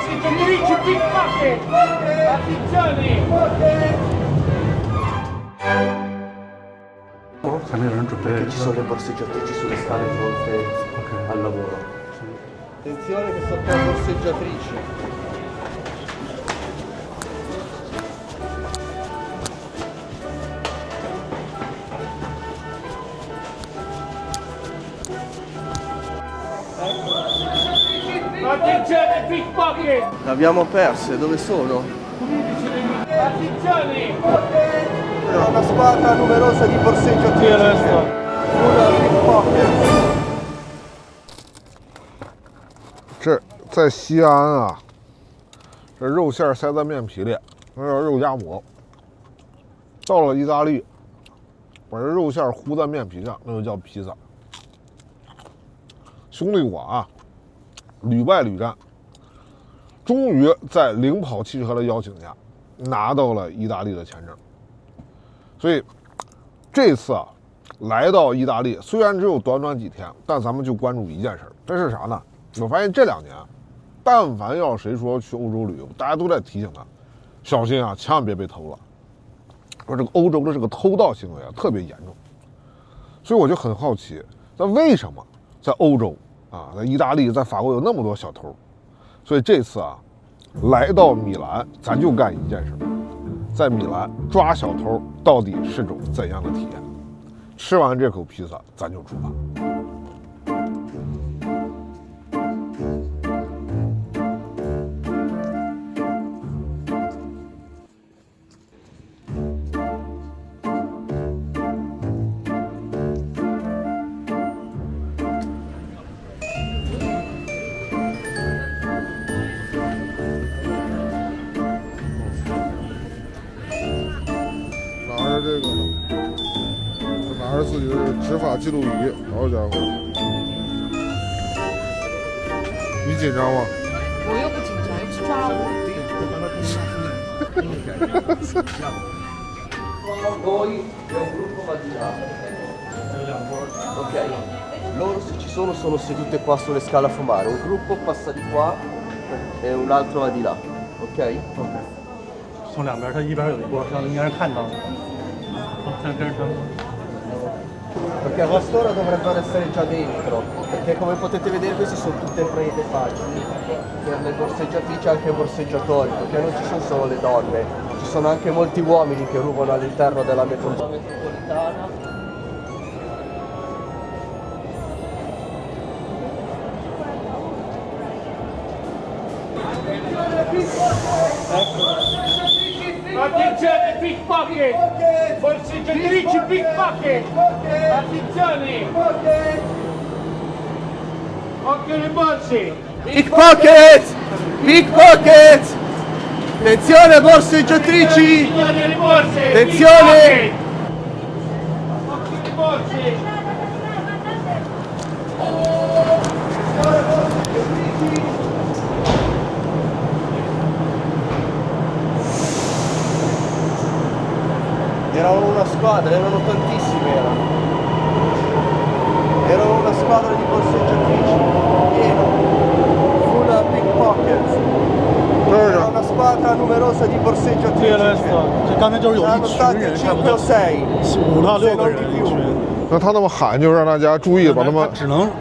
Borseggiatrici, pickpocket! Attenzione! 前面有人准备 Ci sono le borseggiatrici sulle scale pronte al lavoro. Attenzione che sotto le borseggiatrici. Attenzione, pickpocket! Le abbiamo perse, dove sono? Attenzione! Una squadra numerosa di borseggiatrici. Una pickpocket. 这在西安啊，这肉馅塞在面皮里，那叫肉夹馍。到了意大利，把这肉馅糊在面皮上，那就叫披萨。兄弟我啊，屡败屡战，终于在领跑汽车的邀请下，拿到了意大利的签证。所以这次啊，来到意大利，虽然只有短短几天，但咱们就关注一件事，这是啥呢？我发现这2年，但凡要谁说去欧洲旅游，大家都在提醒他，小心啊，千万别被偷了。说这个欧洲的这个偷盗行为啊特别严重，所以我就很好奇，那为什么在欧洲啊，在意大利、在法国有那么多小偷？所以这次啊，来到米兰，咱就干一件事，在米兰抓小偷到底是种怎样的体验？吃完这口披萨，咱就出发。拿着这个，拿着自己的执法记录仪，好家伙！你紧张吗？我又不紧张，又不是抓我。 Noi e un gruppo va di là. Ok, loro se ci sono sedute qua sulle scale a fumare, un gruppo passa di qua e un altro va di là, ok? 从两边，他一边有一波，让应该是看到的。看跟着他们。 Perché a quest'ora dovrebbero essere già dentro, perché come potete vedere queste sono tutte prede facili per le borseggiatrici e anche i borseggiatori, perché non ci sono solo le donne, ci sono anche molti uomini che rubano all'interno della metropolitana. Attenzione, pickpocket! Borseggiatrici, pickpocket! Attenzione! Occhio alle borse! Pickpocket! Pickpocket! Attenzione borseggiatrici! Signori alle borse! Attenzione! Occhio alle borse! Erano una squadra, erano tantissime erano una squadra di borseggiatrici, pieno, full pickpockets. Era una squadra numerosa di borseggiatrici. 这刚才就是有一群 Saranno 人， stati 差不 5 o 多 6. 5到6个人一群。 那他那么喊，就让大家注意，把他们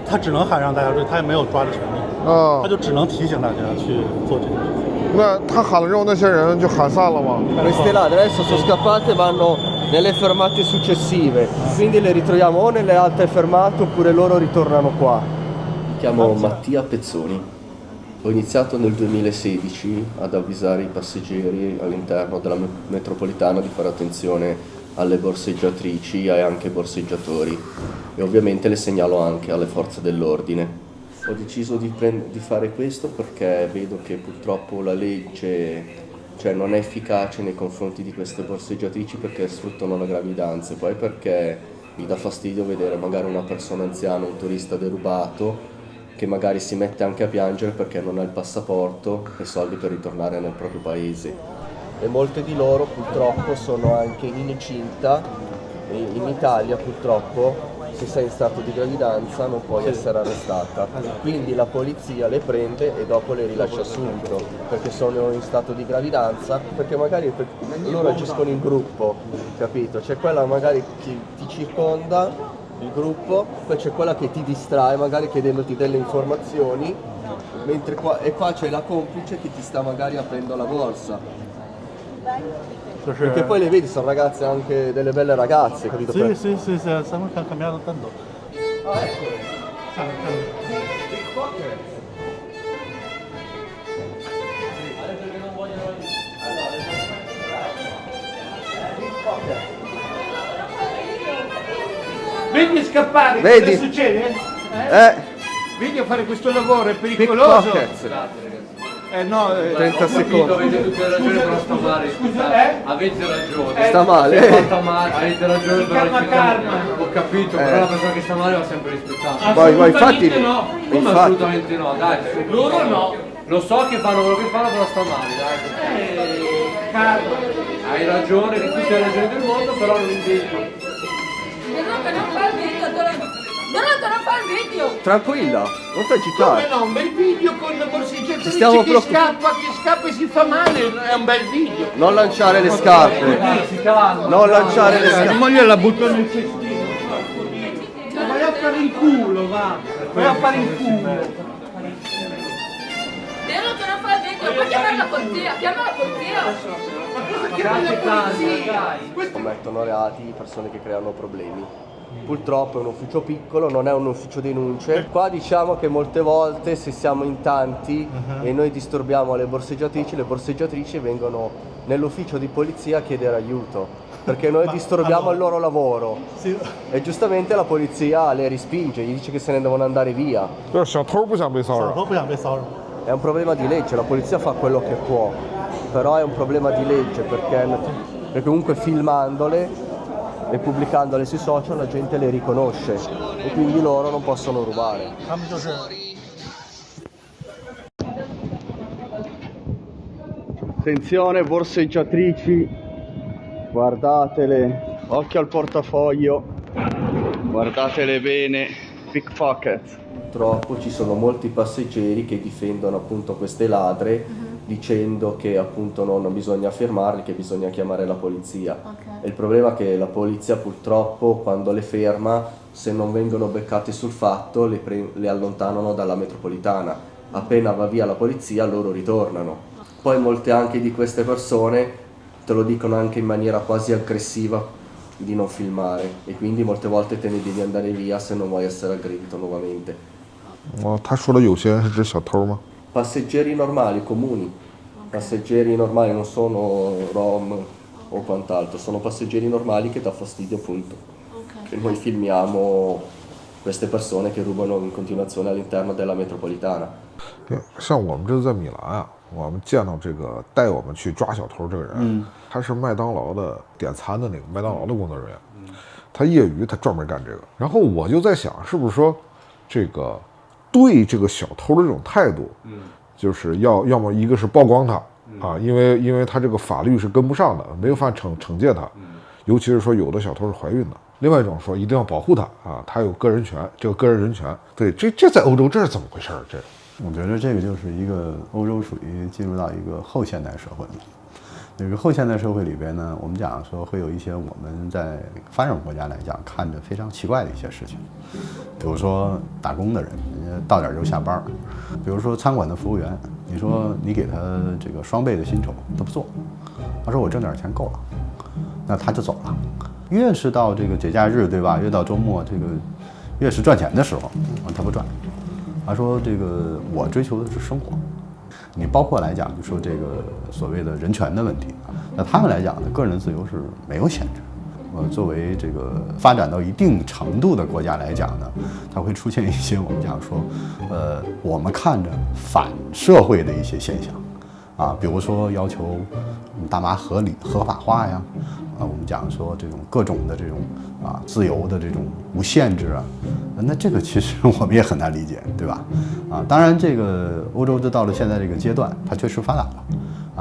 他只能喊让大家注意，他也没有抓的权利，啊他，就只能提醒大家去做这件事情。 那他喊了之后，那些人就喊散了吗？ Queste ladre adesso sono scappate e vanno nelle fermate successive, quindi le ritroviamo o nelle altre fermate oppure loro ritornano qua. Mi chiamo Mattia Pezzoni, ho iniziato nel 2016 ad avvisare i passeggeri all'interno della metropolitana di fare attenzione alle borseggiatrici e anche ai borseggiatori e ovviamente le segnalo anche alle forze dell'ordine. Ho deciso di fare questo perché vedo che purtroppo la legge non è efficace nei confronti di queste borseggiatrici perché sfruttano la gravidanza e poi perché mi dà fastidio vedere magari una persona anziana, un turista derubato che magari si mette anche a piangere perché non ha il passaporto e soldi per ritornare nel proprio paese. E molte di loro purtroppo sono anche incinta in Italia purtroppo se sei in stato di gravidanza non puoi essere arrestata. Quindi la polizia le prende e dopo le rilascia subito, perché sono in stato di gravidanza, perché magari loro agiscono in gruppo, capito? C'è quella magari che ti circonda, il gruppo, poi c'è quella che ti distrae magari chiedendoti delle informazioni, mentre qua c'è la complice che ti sta magari aprendo la borsa. Perché poi le vedi, sono ragazze anche delle belle ragazze, capito? Sì, stanno cambiando tanto. Ah, eccole. Vedi scappare, Vedi? cosa succede? Vedi a fare questo lavoro, è pericoloso. No, 30 secondi. Avete tutte ragione, però sta male. Scusa, Avete ragione. Sta male. Sta male, avete ragione, però ho capito, però la persona che sta male va sempre rispettata. Vai, infatti. no. Come Infatti. assolutamente no, dai. Loro no. Lo so che fanno quello che fanno, però sta male, dai. Calma. Hai ragione, che tutte le ragioni del mondo, però non inventi. Donato, non fa il video, Donato, non fa il video. Tranquilla, non ti Come agitare. no, un bel video con la borseggiatrice stiamo che scappa e si fa male, è un bel video. Non lanciare le scarpe. Non lanciare le La scarpe. moglie la butto nel cestino. Vai a fare il culo, va. Vai a fare il culo. Donato, non fa il video, puoi chiamare la polizia, chiama la polizia. Commettono reati persone che creano problemi. Purtroppo è un ufficio piccolo, non è un ufficio denunce. Qua diciamo che molte volte se siamo in tanti e noi disturbiamo le borseggiatrici vengono nell'ufficio di polizia a chiedere aiuto, perché noi disturbiamo il loro lavoro. E giustamente la polizia le respinge, gli dice che se ne devono andare via. 就是小偷不想被骚扰。小偷不想被骚扰。 È un problema di legge, la polizia fa quello che può, però è un problema di legge perché comunque filmandole e pubblicandole sui social la gente le riconosce e quindi loro non possono rubare. Attenzione borseggiatrici, guardatele, occhio al portafoglio, guardatele bene, pickpocket. Purtroppo ci sono molti passeggeri che difendono appunto queste ladre dicendo che appunto non bisogna fermarli, che bisogna chiamare la polizia. E il problema è che la polizia purtroppo quando le ferma, se non vengono beccate sul fatto, le allontanano dalla metropolitana. Appena va via la polizia loro ritornano. Poi molte anche di queste persone te lo dicono anche in maniera quasi aggressiva di non filmare e quindi molte volte te ne devi andare via se non vuoi essere aggredito nuovamente. 他说的有些人是指小偷吗？ Passeggeri normali, comuni, passeggeri normali non sono rom o quant'altro, sono passeggeri normali che dà fastidio appunto. Che noi filmiamo queste persone che rubano in continuazione all'interno della metropolitana. 像我们这次在米兰啊，我们见到这个带我们去抓小偷这个人，他是麦当劳的点餐的那个麦当劳的工作人员，他业余他专门干这个。然后我就在想，是不是说这个对这个小偷的这种态度，就是要么一个是曝光他啊，因为他这个法律是跟不上的，没有法惩戒他，尤其是说有的小偷是怀孕的。另外一种说一定要保护他啊，他有个人权，这个个人人权。对，这在欧洲这是怎么回事？这我觉得这个就是一个欧洲属于进入到一个后现代社会了。这个后现代社会里边呢，我们讲说会有一些我们在发展国家来讲看着非常奇怪的一些事情，比如说打工的人，人家到点就下班；比如说餐馆的服务员，你说你给他这个双倍的薪酬，他不做，他说我挣点钱够了，那他就走了。越是到这个节假日，对吧？越到周末，这个越是赚钱的时候，他不赚。他说这个我追求的是生活。你包括来讲，就说这个所谓的人权的问题，那他们来讲呢，个人的自由是没有限制。作为这个发展到一定程度的国家来讲呢，它会出现一些我们讲说，我们看着反社会的一些现象，啊，比如说要求大麻合法化呀，啊，我们讲说这种各种的这种啊自由的这种无限制啊，那这个其实我们也很难理解，对吧？啊，当然这个欧洲就到了现在这个阶段，它确实发达了，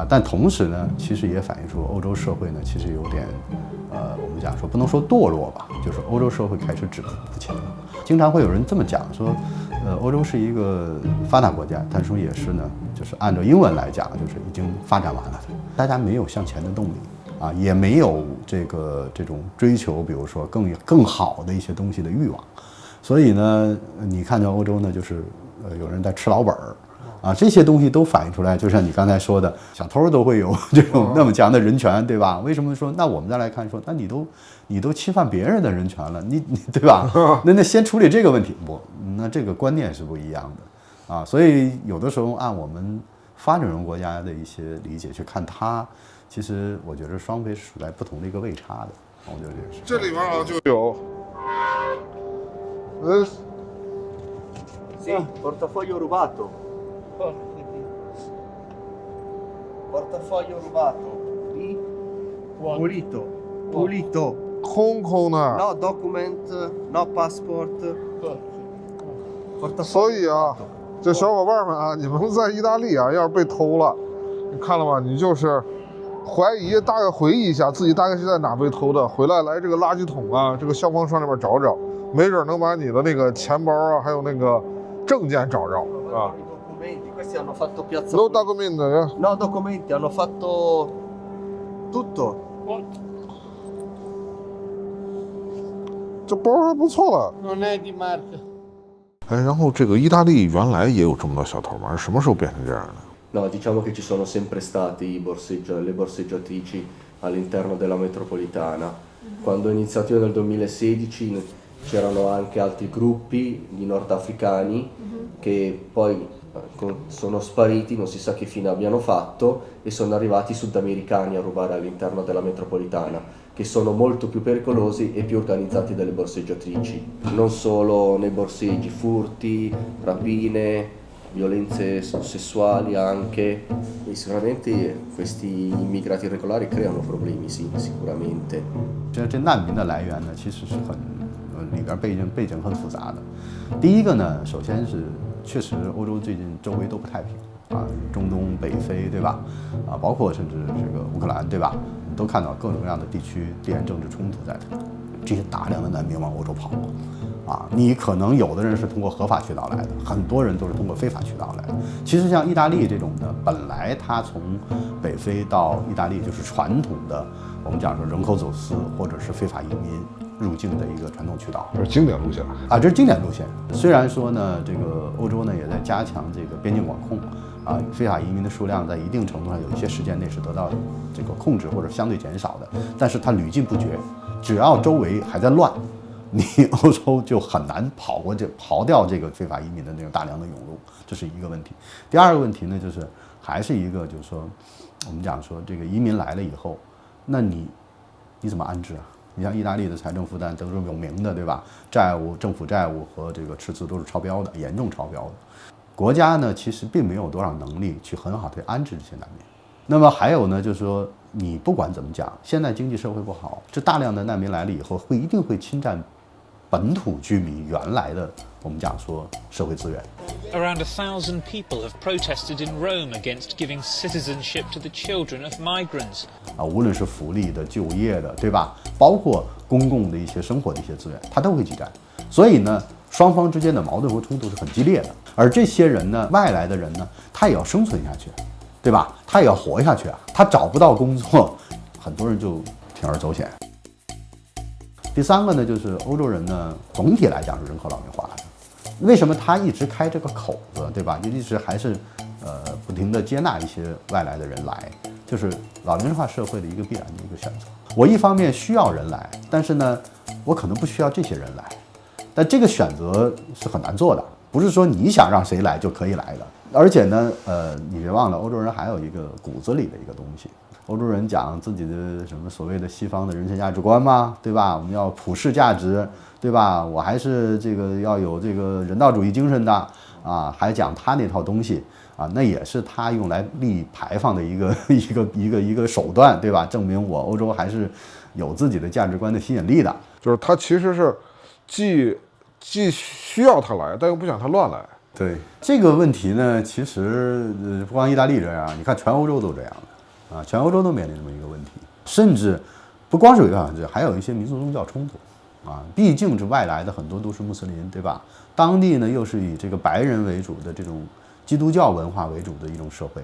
但同时呢，其实也反映出欧洲社会呢，其实有点，我们讲说不能说堕落吧，就是欧洲社会开始止步不前了。经常会有人这么讲说，欧洲是一个发达国家，但是也是呢，就是按照英文来讲，就是已经发展完了的，大家没有向前的动力啊，也没有这种追求，比如说更好的一些东西的欲望。所以呢，你看到欧洲呢，就是有人在吃老本儿。啊，这些东西都反映出来，就像你刚才说的，小偷都会有这种那么强的人权，对吧？为什么说？那我们再来看说，那你都侵犯别人的人权了，你对吧？那先处理这个问题，那这个观念是不一样的啊。所以有的时候按我们发展中国家的一些理解去看它，其实我觉得双非是处在不同的一个位差的。我觉得这里边啊就有，Sì, portafoglio rubato. Portafoglio rubato. Pulito. 空空的。No document, no passport. 所以啊，这小伙伴们啊，你们在意大利啊，要是被偷了，你看了吗？你就是怀疑，大概回忆一下自己大概是在哪被偷的，回来这个垃圾桶啊，这个消防栓里面找找，没准能把你的那个钱包啊，还有那个证件找着啊。Questi hanno fatto piazza. No documenti. No documenti, hanno fatto tutto. 这包还不错了。Non è di marca。哎，然后这个意大利原来也有这么多小偷吗？什么时候变成这样的？ No, diciamo che ci sono sempre stati le borseggiatrici all'interno della metropolitana. Quando è iniziato io nel 2016 c'erano anche altri gruppi di nordafricani che poi sono spariti, non si sa che fine abbiano fatto, e sono arrivati sudamericani a rubare all'interno della metropolitana, che sono molto più pericolosi e più organizzati delle borseggiatrici. Non solo nei borseggi, furti, rapine, violenze sessuali anche, e sicuramente questi immigrati irregolari creano problemi, sì, sicuramente. 这难民的来源呢，其实是里边背景很复杂的。第一个呢，首先是确实欧洲最近周围都不太平啊，中东、北非，对吧？啊，包括甚至这个乌克兰，对吧？你都看到各种各样的地区地缘政治冲突在这，这些大量的难民往欧洲跑。啊，你可能有的人是通过合法渠道来的，很多人都是通过非法渠道来的。其实像意大利这种的，本来它从北非到意大利就是传统的，我们讲说人口走私或者是非法移民入境的一个传统渠道，这是经典路线啊，这是经典路线。虽然说呢，这个欧洲呢也在加强这个边境管控，啊，非法移民的数量在一定程度上有一些时间内是得到这个控制或者相对减少的，但是它屡禁不绝，只要周围还在乱。你欧洲就很难刨掉这个非法移民的那种大量的涌入，这是一个问题。第二个问题呢，就是还是一个就是说，我们讲说这个移民来了以后，那你怎么安置啊？你像意大利的财政负担都是有名的，对吧？政府债务和这个赤字都是超标的，严重超标的。国家呢，其实并没有多少能力去很好的安置这些难民。那么还有呢，就是说，你不管怎么讲，现在经济社会不好，这大量的难民来了以后，一定会侵占本土居民原来的我们讲说社会资源。Around 1,000 people have protested in Rome against giving citizenship to the children of migrants. 啊，无论是福利的、就业的，对吧？包括公共的一些生活的一些资源，它都会挤占。所以呢，双方之间的矛盾和冲突是很激烈的。而这些人呢，外来的人呢，他也要生存下去，对吧？他也要活下去啊。他找不到工作，很多人就铤而走险。第三个呢，就是欧洲人呢，总体来讲是人口老龄化的。为什么他一直开这个口子，对吧？就一直还是不停地接纳一些外来的人来，就是老龄化社会的一个必然的一个选择。我一方面需要人来，但是呢，我可能不需要这些人来，但这个选择是很难做的，不是说你想让谁来就可以来的。而且呢，你别忘了，欧洲人还有一个骨子里的一个东西。欧洲人讲自己的什么所谓的西方的人生价值观嘛，对吧？我们要普世价值，对吧？我还是这个要有这个人道主义精神的啊，还讲他那套东西啊，那也是他用来立排放的一个手段，对吧？证明我欧洲还是有自己的价值观的吸引力的。就是他其实是既需要他来，但又不想他乱来。对这个问题呢，其实不光意大利这样，你看全欧洲都这样的啊，全欧洲都面临这么一个问题，甚至不光是违法犯罪，还有一些民族宗教冲突啊。毕竟是外来的很多都是穆斯林，对吧？当地呢又是以这个白人为主的这种基督教文化为主的一种社会，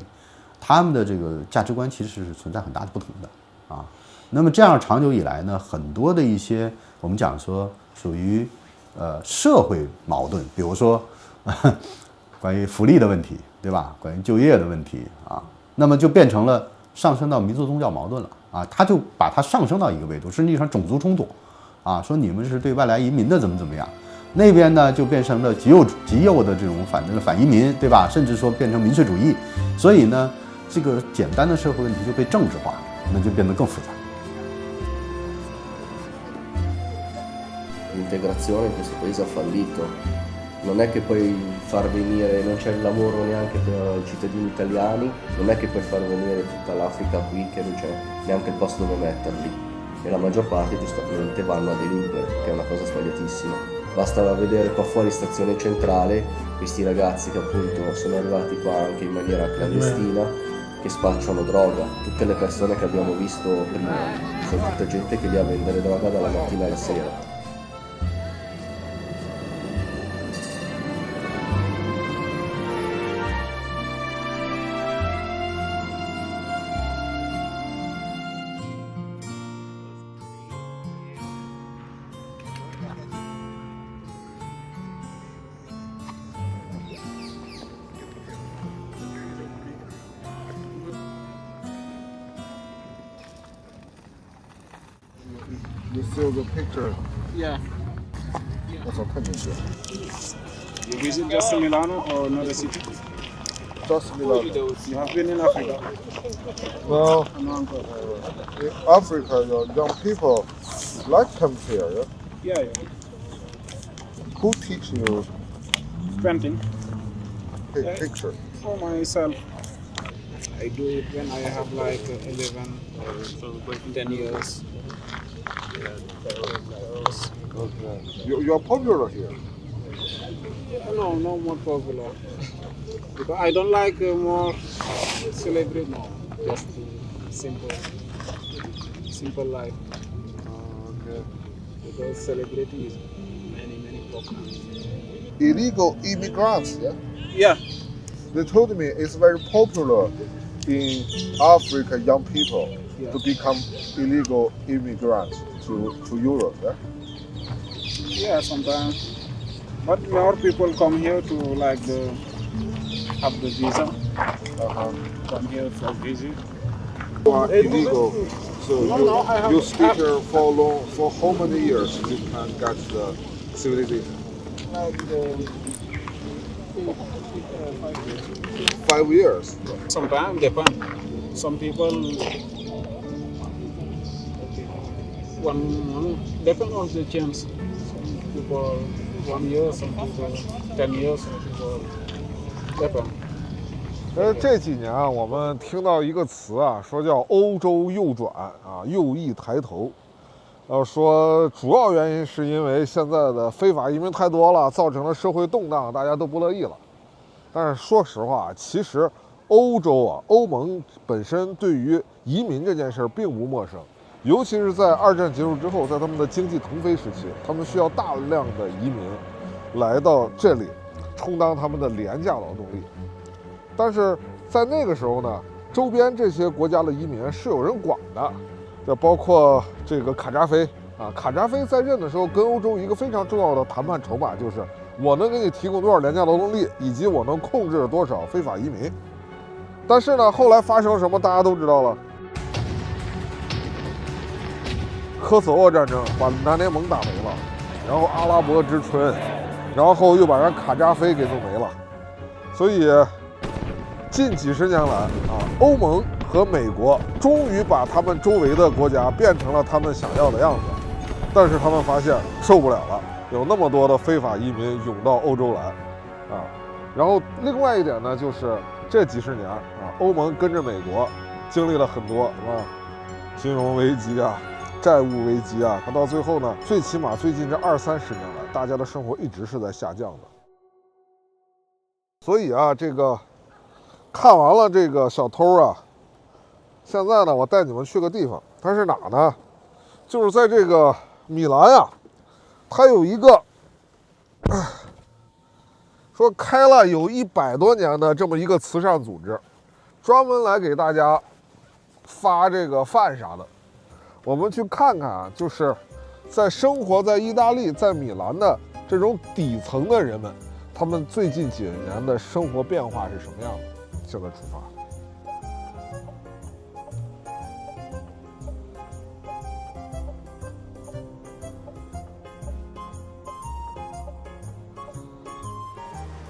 他们的这个价值观其实是存在很大的不同的啊。那么这样长久以来呢，很多的一些我们讲说属于社会矛盾，比如说关于福利的问题，对吧？关于就业的问题啊，那么就变成了上升到民族宗教矛盾了啊，他就把它上升到一个维度，甚至一场种族冲突啊，说你们是对外来移民的怎么样，那边呢就变成了极右的这种反移民，对吧？甚至说变成民粹主义，所以呢，这个简单的社会问题就被政治化，那就变得更复杂。L'integrazione in questo paese ha fallito. Non è che puoi far venire, non c'è il lavoro neanche per i cittadini italiani, non è che puoi far venire tutta l'Africa qui che non c'è neanche il posto dove metterli. E la maggior parte giustamente vanno a delinquere, che è una cosa sbagliatissima. Basta vedere qua fuori stazione centrale questi ragazzi che appunto sono arrivati qua anche in maniera clandestina, che spacciano droga. Tutte le persone che abbiamo visto prima sono tutta gente che lì a vendere droga dalla mattina alla sera. You see the picture? Yeah. 我操，太牛逼了 You visit just Milano or another city? ！Just Milano. You have been in Africa? Well, No. in Africa, the young people like come here. Yeah? Yeah. Who teach you Painting. picture? For myself. I do it when I have like 11 or 10 years. Okay. You're popular here. No, no more popular. Because I don't like more celebrity. No, just simple life. Okay. Because celebrity is many problems. Illegal immigrants. Yeah. Yeah. They told me it's very popular in Africa, young people to become illegal immigrants to Europe. Yeah. Yeah, sometimes. But more people come here to have the visa. Come here for visit. You are illegal, so No, I have- you stay here for how many years you can get the civilization? Like 5 years. sometimes depend. Some people one depend on the chance. Some people 1 year, some people 10 years, some people depend. 这几年啊，我们听到一个词啊，说叫欧洲右转啊，右翼抬头。说主要原因是因为现在的非法移民太多了，造成了社会动荡，大家都不乐意了。但是说实话，其实欧洲啊，欧盟本身对于移民这件事儿并不陌生，尤其是在二战结束之后，在他们的经济腾飞时期，他们需要大量的移民来到这里，充当他们的廉价劳动力。但是在那个时候呢，周边这些国家的移民是有人管的，这包括这个卡扎菲啊。卡扎菲在任的时候，跟欧洲一个非常重要的谈判筹码就是我能给你提供多少廉价劳动力，以及我能控制多少非法移民。但是呢，后来发生什么大家都知道了，科索沃战争把南联盟打没了，然后阿拉伯之春，然后又把人卡扎菲给弄没了。所以近几十年来啊，欧盟和美国终于把他们周围的国家变成了他们想要的样子，但是他们发现受不了了，有那么多的非法移民涌到欧洲来啊。然后另外一点呢，就是这几十年啊，欧盟跟着美国经历了很多金融危机啊、债务危机啊，它到最后呢，最起码最近这20-30年来，大家的生活一直是在下降的。所以啊，这个看完了这个小偷啊，现在呢，我带你们去个地方，它是哪呢？就是在这个米兰啊，它有一个说开了有100多年的这么一个慈善组织，专门来给大家发这个饭啥的。我们去看看啊，就是在生活在意大利、在米兰的这种底层的人们，他们最近几年的生活变化是什么样的？现在出发。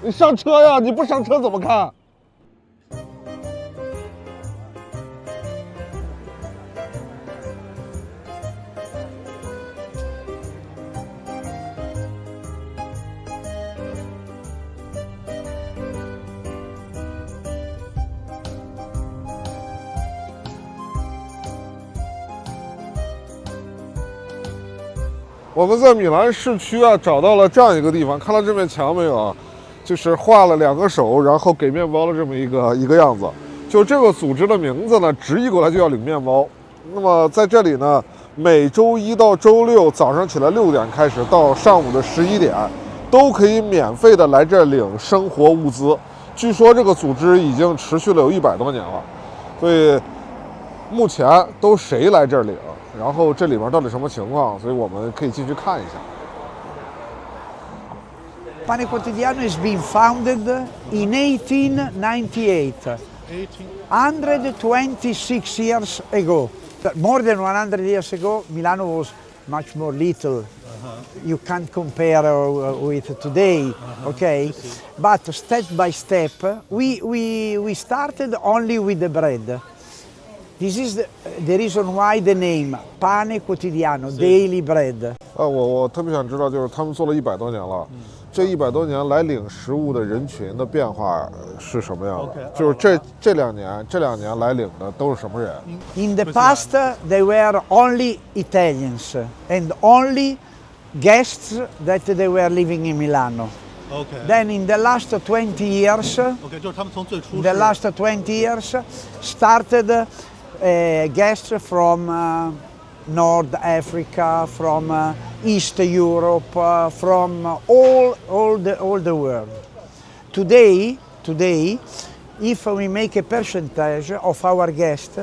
你上车呀！你不上车怎么看？我们在米兰市区啊，找到了这样一个地方，看到这面墙没有啊？就是画了2个手，然后给面包的这么一个样子。就这个组织的名字呢，直译过来就叫领面包。那么在这里呢，每周1到周6早上起来6点开始，到上午的11点，都可以免费的来这领生活物资。据说这个组织已经持续了有100多年了，所以目前都谁来这儿领，然后这里面到底什么情况，所以我们可以进去看一下。Pane Quotidiano has been founded in 1898, 126 years ago. More than 100 years ago, Milano was much more little. You can't compare with today, okay? But step by step, we started only with the bread. This is the reason why the name Pane Quotidiano, daily bread. 我特别想知道，就是他们做了100多年了。这100多年来领食物的人群的变化是什么样的？就是这两年来领的都是什么人 ？In the past, they were only Italians and only guests that they were living in Milano. Okay. Then in the last 20 years, Okay, 就是他们从最初 the last 20 years started guests from North Africa, from East Europe, from all the world. Today, if we make a percentage of our guests,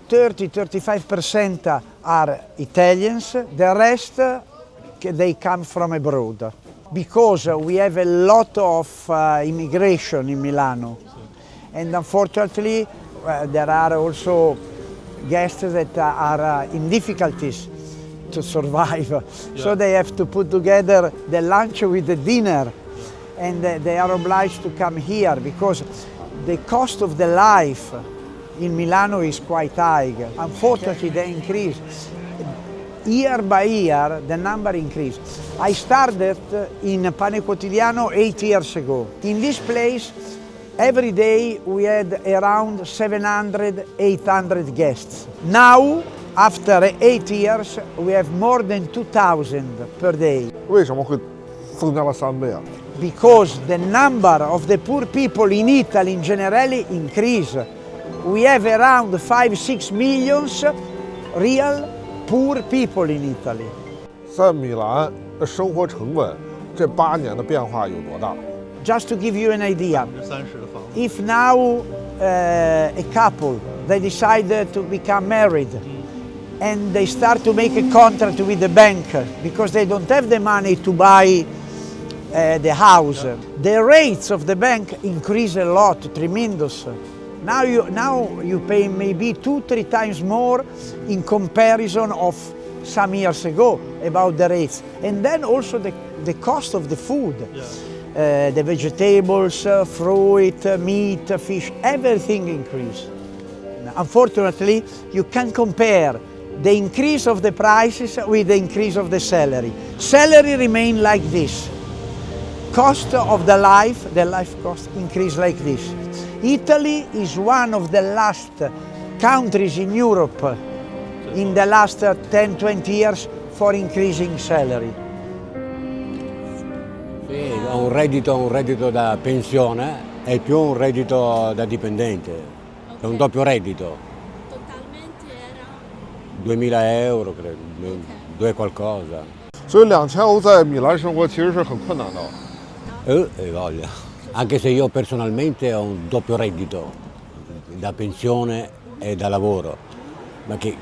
30-35% are Italians, the rest they come from abroad. Because we have a lot of immigration in Milano, and unfortunately there are also guests that are in difficulties to survive. Yeah. So they have to put together the lunch with the dinner, and they are obliged to come here because the cost of the life in Milano is quite high. Unfortunately, they increase. Year by year, the number increased. I started in Pane Quotidiano 8 years ago. In this place, every day we had around 700, 800 guests. Now, after 8 years, we have more than 2,000 per day. 为什么会增加了3倍啊？ Because the number of the poor people in Italy in general increase. We have around 5-6 millions real poor people in Italy. 在米兰的生活成本这8年的变化有多大？ Just to give you an idea, 30%的房子。 if now a couple they decide to become married and they start to make a contract with the bank because they don't have the money to buy the house, the rates of the bank increase a lot, tremendous. Now you pay maybe 2-3 times more in comparison of some years ago about the rates, and then also the cost of the food. The vegetables, fruit, meat, fish, everything increased. Unfortunately, you can't compare the increase of the prices with the increase of the salary. Salary remain like this. Cost of the life cost increase like this. Italy is one of the last countries in Europe in the last 10-20 years for increasing salary. Sì, ho un reddito da pensione è più un reddito da dipendente, è un doppio reddito. Totalmente era 2000 euro, credo, 2 qualcosa. 所以2000欧在米兰生活其实是很困难的。Voglia. Anche se io personalmente ho un doppio reddito da pensione e da lavoro, ma che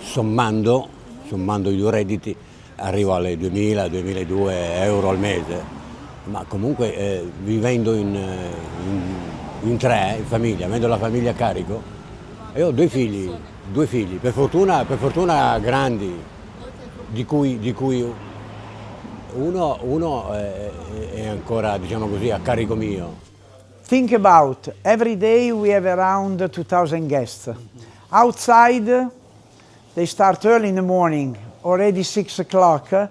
sommando i 2 redditi arrivo alle 2000-2002 euro al mese. Ma comunque vivendo in 3, in famiglia, avendo la famiglia a carico, e ho 2 figli, per fortuna grandi, di cui uno è ancora, diciamo così, a carico mio. Think about, every day we have around 2,000 guests. Outside, they start early in the morning, already 6 o'clock.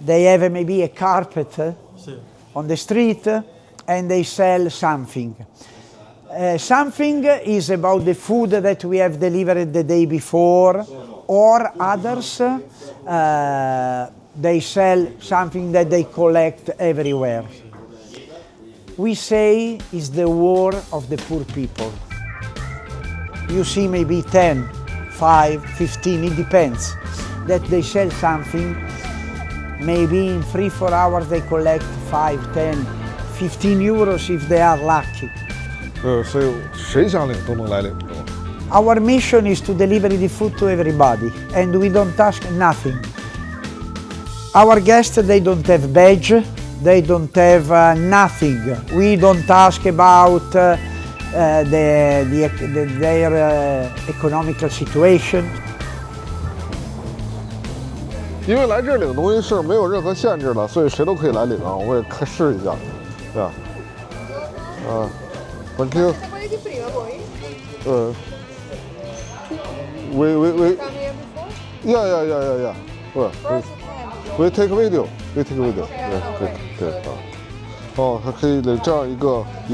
They have maybe a carpet on the street and they sell something. Something is about the food that we have delivered the day before, or others, they sell something that they collect everywhere. We say it's the war of the poor people. You see maybe 10, 5, 15, it depends, that they sell something. Maybe in 3-4 hours they collect 5, 10, 15 euros if they are lucky. 所以谁想领都能来领，是吧？ Our mission is to deliver the food to everybody, and we don't ask nothing. Our guests, they don't have badge, they don't have nothing. We don't ask about their economical situation. 因为来这儿领东西是没有任何限制的，所以谁都可以来领啊！我也试一下，对吧？Thank you. Quelli di prima voi? We yeah. We take video. We take video. 对啊。哦，还可以领这样一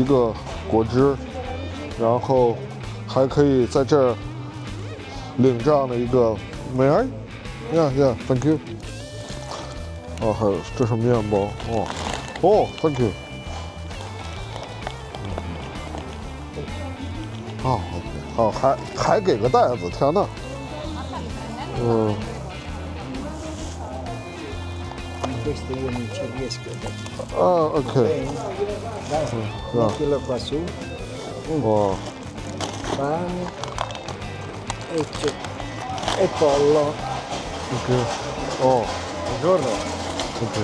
个果汁，然后还可以在这儿领这样的一个美而。Yeah, thank you. 哦，还有这是面包，thank you. 好，还给个袋子，天哪！Questo io non ci riesco. Ok. Mettilo qua su. Pane e pollo. Ok. Buongiorno. Ok.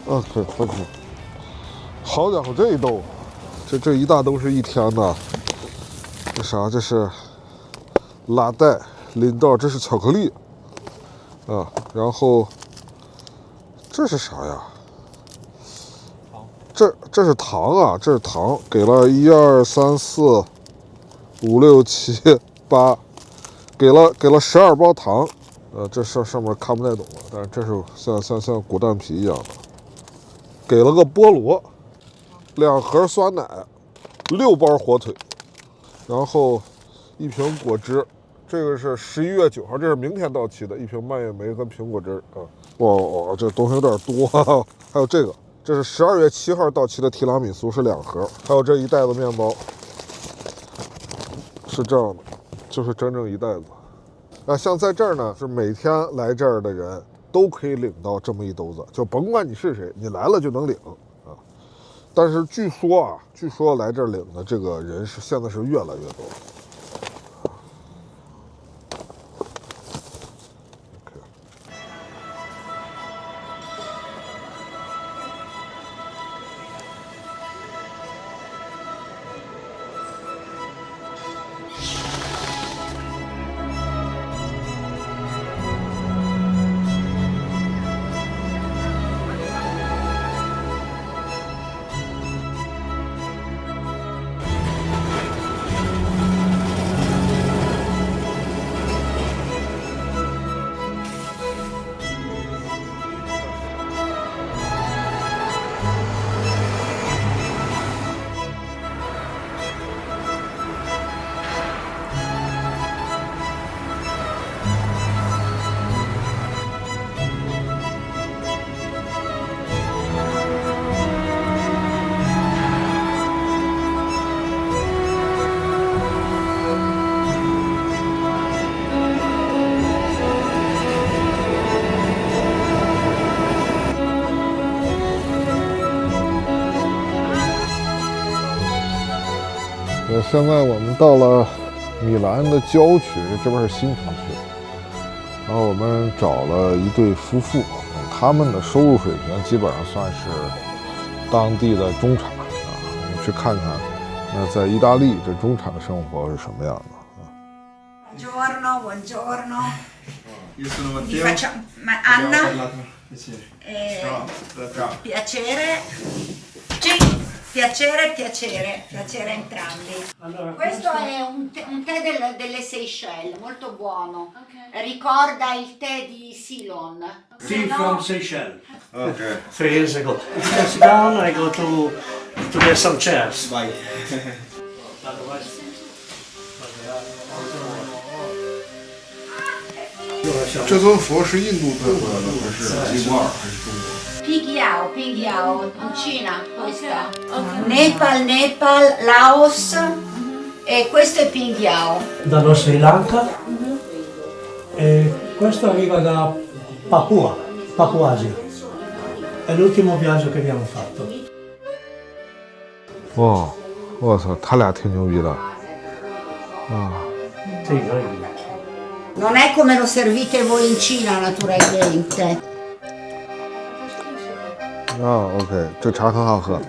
OK， 好家伙，这一兜，这一大兜是一天的。这啥？这是拉带、淋到，这是巧克力啊。然后这是啥呀？这是糖啊，这是糖，给了1、2、3、4、5、6、7、8，给了12包糖。这上面看不太懂了，但是这是像果蛋皮一样的。给了个菠萝，2盒酸奶，6包火腿，然后1瓶果汁，这个是11月9号，这是明天到期的，1瓶蔓越莓跟苹果汁啊。哇，这东西有点多，还有这个，这是12月7号到期的提拉米苏是2盒，还有这一袋子面包，是这样的，就是整整一袋子。像在这儿呢，是每天来这儿的人都可以领到这么一兜子，就甭管你是谁，你来了就能领啊。但是据说来这儿领的这个人现在是越来越多。现在我们到了米兰的郊区，这边是新城区。然后我们找了一对夫妇，他们的收入水平基本上算是当地的中产啊。我们去看看，那在意大利这中产的生活是什么样的。Buongiorno, buongiorno. Io sono Vi Matteo. facciamo Anna. Abbiamo parlato. Ciao. Piacere. Sì, piacere entrambi. Questo è un tè delle Seychelles, molto buono. Ricorda il tè di Ceylon. Tea from Seychelles. Okay. 3 years ago. Sit down, I go to get some chairs. Vai. Questo 这尊佛是印度特色的，还是吉布尔，还是中国？ Pinghiao, in Cina questa. Nepal, Laos e questo è Pinghiao. Dallo Sri Lanka e questo arriva da Papuasia. È l'ultimo viaggio che abbiamo fatto. 哇，我操，他俩挺牛逼的啊！ Sì, noi. Non è come lo servite voi in Cina naturalmente. 啊 ，OK， 这茶很好喝。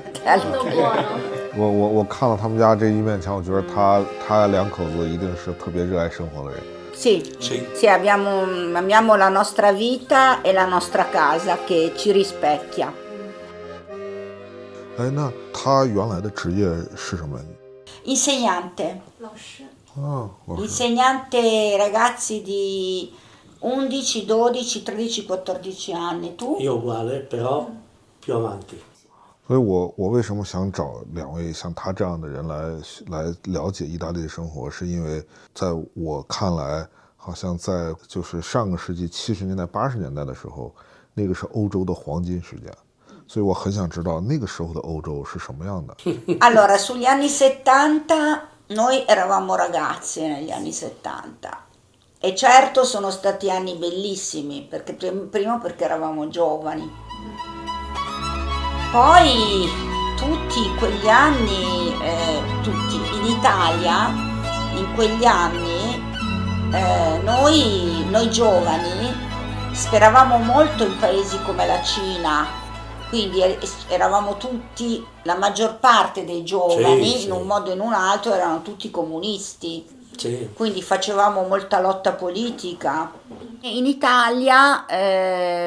我看了他们家这一面墙，我觉得他两口子一定是特别热爱生活的人。 Sì, amiamo la nostra vita e la nostra casa che ci rispecchia. 哎，那他原来的职业是什么？ Insegnante. 啊， Insegnante ragazzi di 11, 12, 13, 14 anni. Tu? Io uguale, però più avanti. 所以我为什么想找两位像他这样的人来了解意大利的生活，是因为在我看来，好像在就是上个世纪70年代、80年代的时候，那个是欧洲的黄金时间，所以我很想知道那个时候的欧洲是什么样的。Allora, sugli anni 70 noi eravamo ragazzi negli anni 70 e certo sono stati anni bellissimi, perché primo perché eravamo giovani. Poi tutti quegli anni, in Italia, in quegli anni, noi giovani speravamo molto in paesi come la Cina, quindi eravamo tutti, la maggior parte dei giovani, in un modo o in un altro, erano tutti comunisti. Quindi facevamo molta lotta politica. In Italia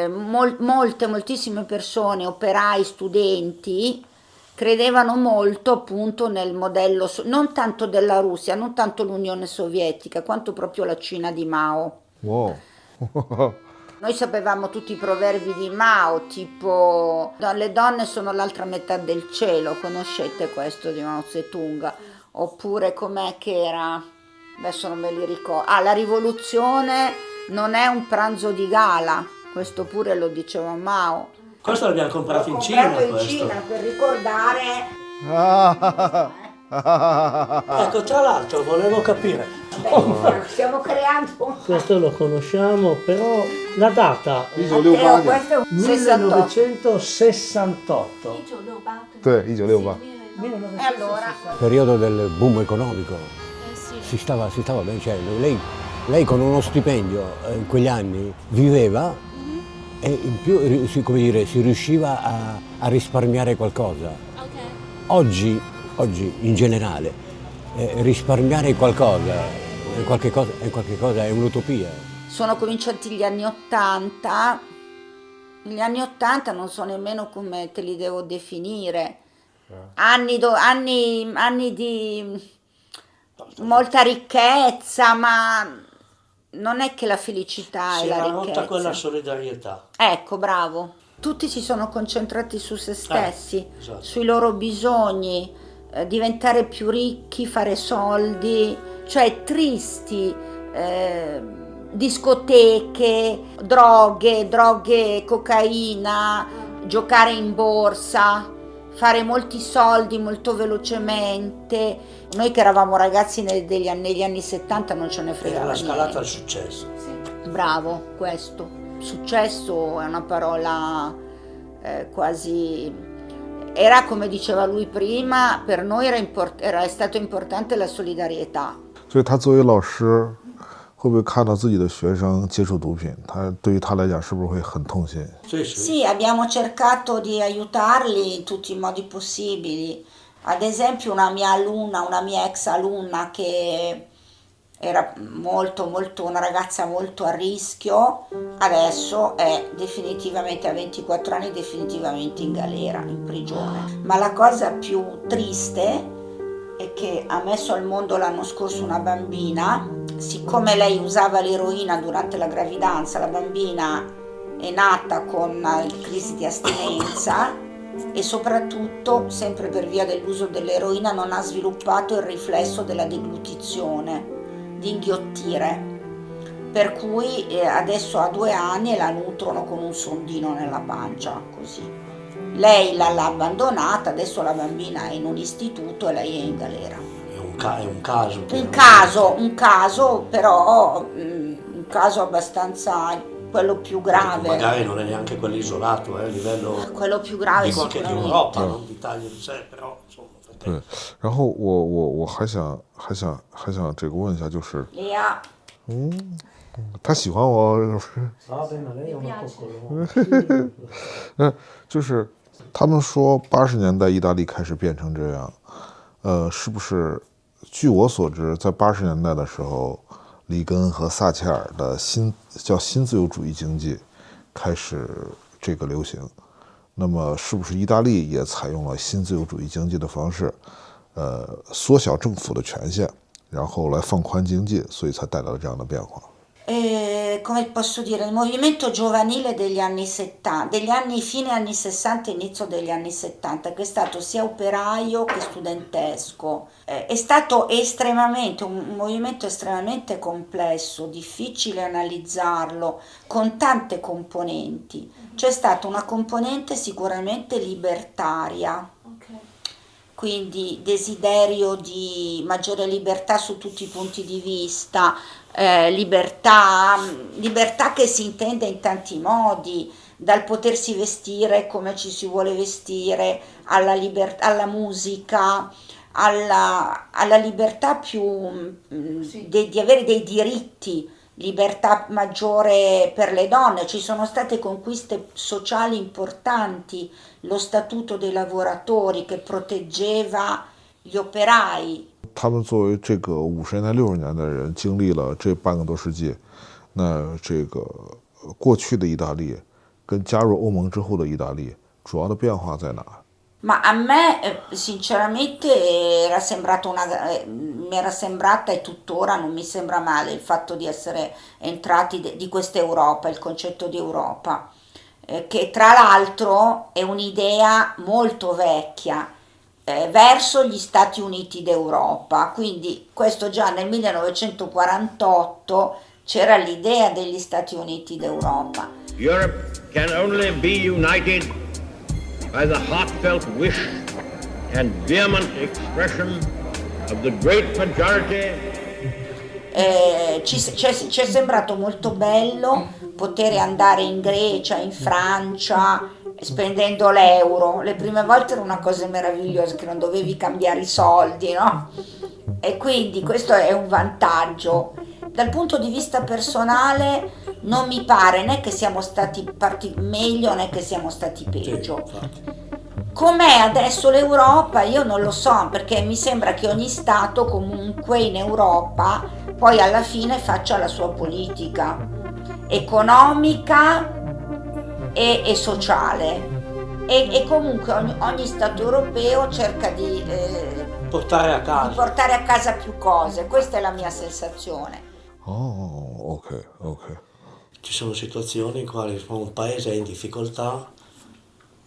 moltissime persone, operai, studenti, credevano molto appunto nel modello, non tanto della Russia, non tanto l'Unione Sovietica, quanto proprio la Cina di Mao. Wow. Noi sapevamo tutti i proverbi di Mao, tipo le donne sono l'altra metà del cielo, conoscete questo di Mao Zedong? Oppure com'è che era? Adesso non me li ricordo. Ah, la rivoluzione non è un pranzo di gala, questo pure lo diceva Mao. Questo l'abbiamo comprato in Cina. In Cina per ricordare. Ecco, tra l'altro volevo capire. Stiamo creando. Questo lo conosciamo, però la data. 1968. 对，1968。Allora. Periodo del boom economico. Si stava bene, cioè lei con uno stipendio in quegli anni viveva e in più si riusciva a risparmiare qualcosa. Oggi in generale risparmiare qualcosa è qualche cosa, è un'utopia. Sono cominciati gli anni 80, gli anni 80 non so nemmeno come te li devo definire, anni di molta ricchezza, ma non è che la felicità è la ricchezza. Si era rotta quella solidarietà. Ecco, bravo. Tutti si sono concentrati su se stessi, esatto. Sui loro bisogni, diventare più ricchi, fare soldi, cioè tristi, discoteche, droghe, cocaina, giocare in borsa, fare molti soldi molto velocemente. Noi che eravamo ragazzi negli anni 70 non ce ne fregava niente. Era la scalata al successo. Bravo, questo. Successo è una parola quasi era, come diceva lui prima, per noi era stato importante la solidarietà. 所以他作为老师，会不会看到自己的学生接触毒品，对于他来讲是不是会很痛心？ Sì, abbiamo cercato di aiutarli in tutti i modi possibili. Ad esempio una mia ex alunna che era una ragazza molto a rischio, adesso è definitivamente a 24 anni definitivamente in galera, in prigione. Ma la cosa più triste è che ha messo al mondo l'anno scorso una bambina, siccome lei usava l'eroina durante la gravidanza, la bambina è nata con crisi di astinenza e soprattutto, sempre per via dell'uso dell'eroina, non ha sviluppato il riflesso della deglutizione, di inghiottire, per cui adesso ha 2 anni e la nutrono con un sondino nella pancia, così. Lei l'ha abbandonata, adesso la bambina è in un istituto e lei è in galera. È un caso. Un caso, però un caso abbastanza, quello più grave. Magari non è neanche quello isolato, a livello quello più grave dico anche di Europa, non d'Italia di sé, però insomma. 对，然后我还想这个问一下，就是，他喜欢我，就是他们说80年代意大利开始变成这样，是不是？据我所知，在80年代的时候，里根和撒切尔的新自由主义经济开始这个流行。那么，是不是意大利也采用了新自由主义经济的方式，缩小政府的权限，然后来放宽经济，所以才带来了这样的变化？ Come posso dire, il movimento giovanile degli anni 70, fine anni 60 inizio degli anni 70, che è stato sia operaio che studentesco, è stato un movimento estremamente complesso, difficile analizzarlo, con tante componenti. C'è stata una componente sicuramente libertaria, quindi desiderio di maggiore libertà su tutti i punti di vista, libertà che si intende in tanti modi, dal potersi vestire come ci si vuole vestire, alla musica, alla libertà più di avere dei diritti, libertà maggiore per le donne. Ci sono state conquiste sociali importanti, lo statuto dei lavoratori che proteggeva gli operai. 他们作为这个50年、60年的人，经历了这半个多世纪，那这个过去的意大利跟加入欧盟之后的意大利，主要的变化在哪？ Ma a me sinceramente mi era sembrata e tuttora non mi sembra male il fatto di essere entrati di questa Europa, il concetto di Europa, che tra l'altro è un'idea molto vecchia, verso gli Stati Uniti d'Europa, quindi questo già nel 1948 c'era l'idea degli Stati Uniti d'Europa. Europe can only be united by the heartfelt wish and vehement expression of the great majority. Ci è sembrato molto bello poter andare in Grecia, in Francia, spendendo l'euro. Le prime volte era una cosa meravigliosa, che non dovevi cambiare i soldi, no? E quindi questo è un vantaggio. Dal punto di vista personale non mi pare né che siamo stati meglio né che siamo stati peggio. Com'è adesso l'Europa? Io non lo so, perché mi sembra che ogni Stato comunque in Europa poi alla fine faccia la sua politica economica e sociale e comunque ogni Stato europeo cerca di portare a casa più cose. Questa è la mia sensazione. Oh, ok. Ci sono situazioni in cui un paese è in difficoltà,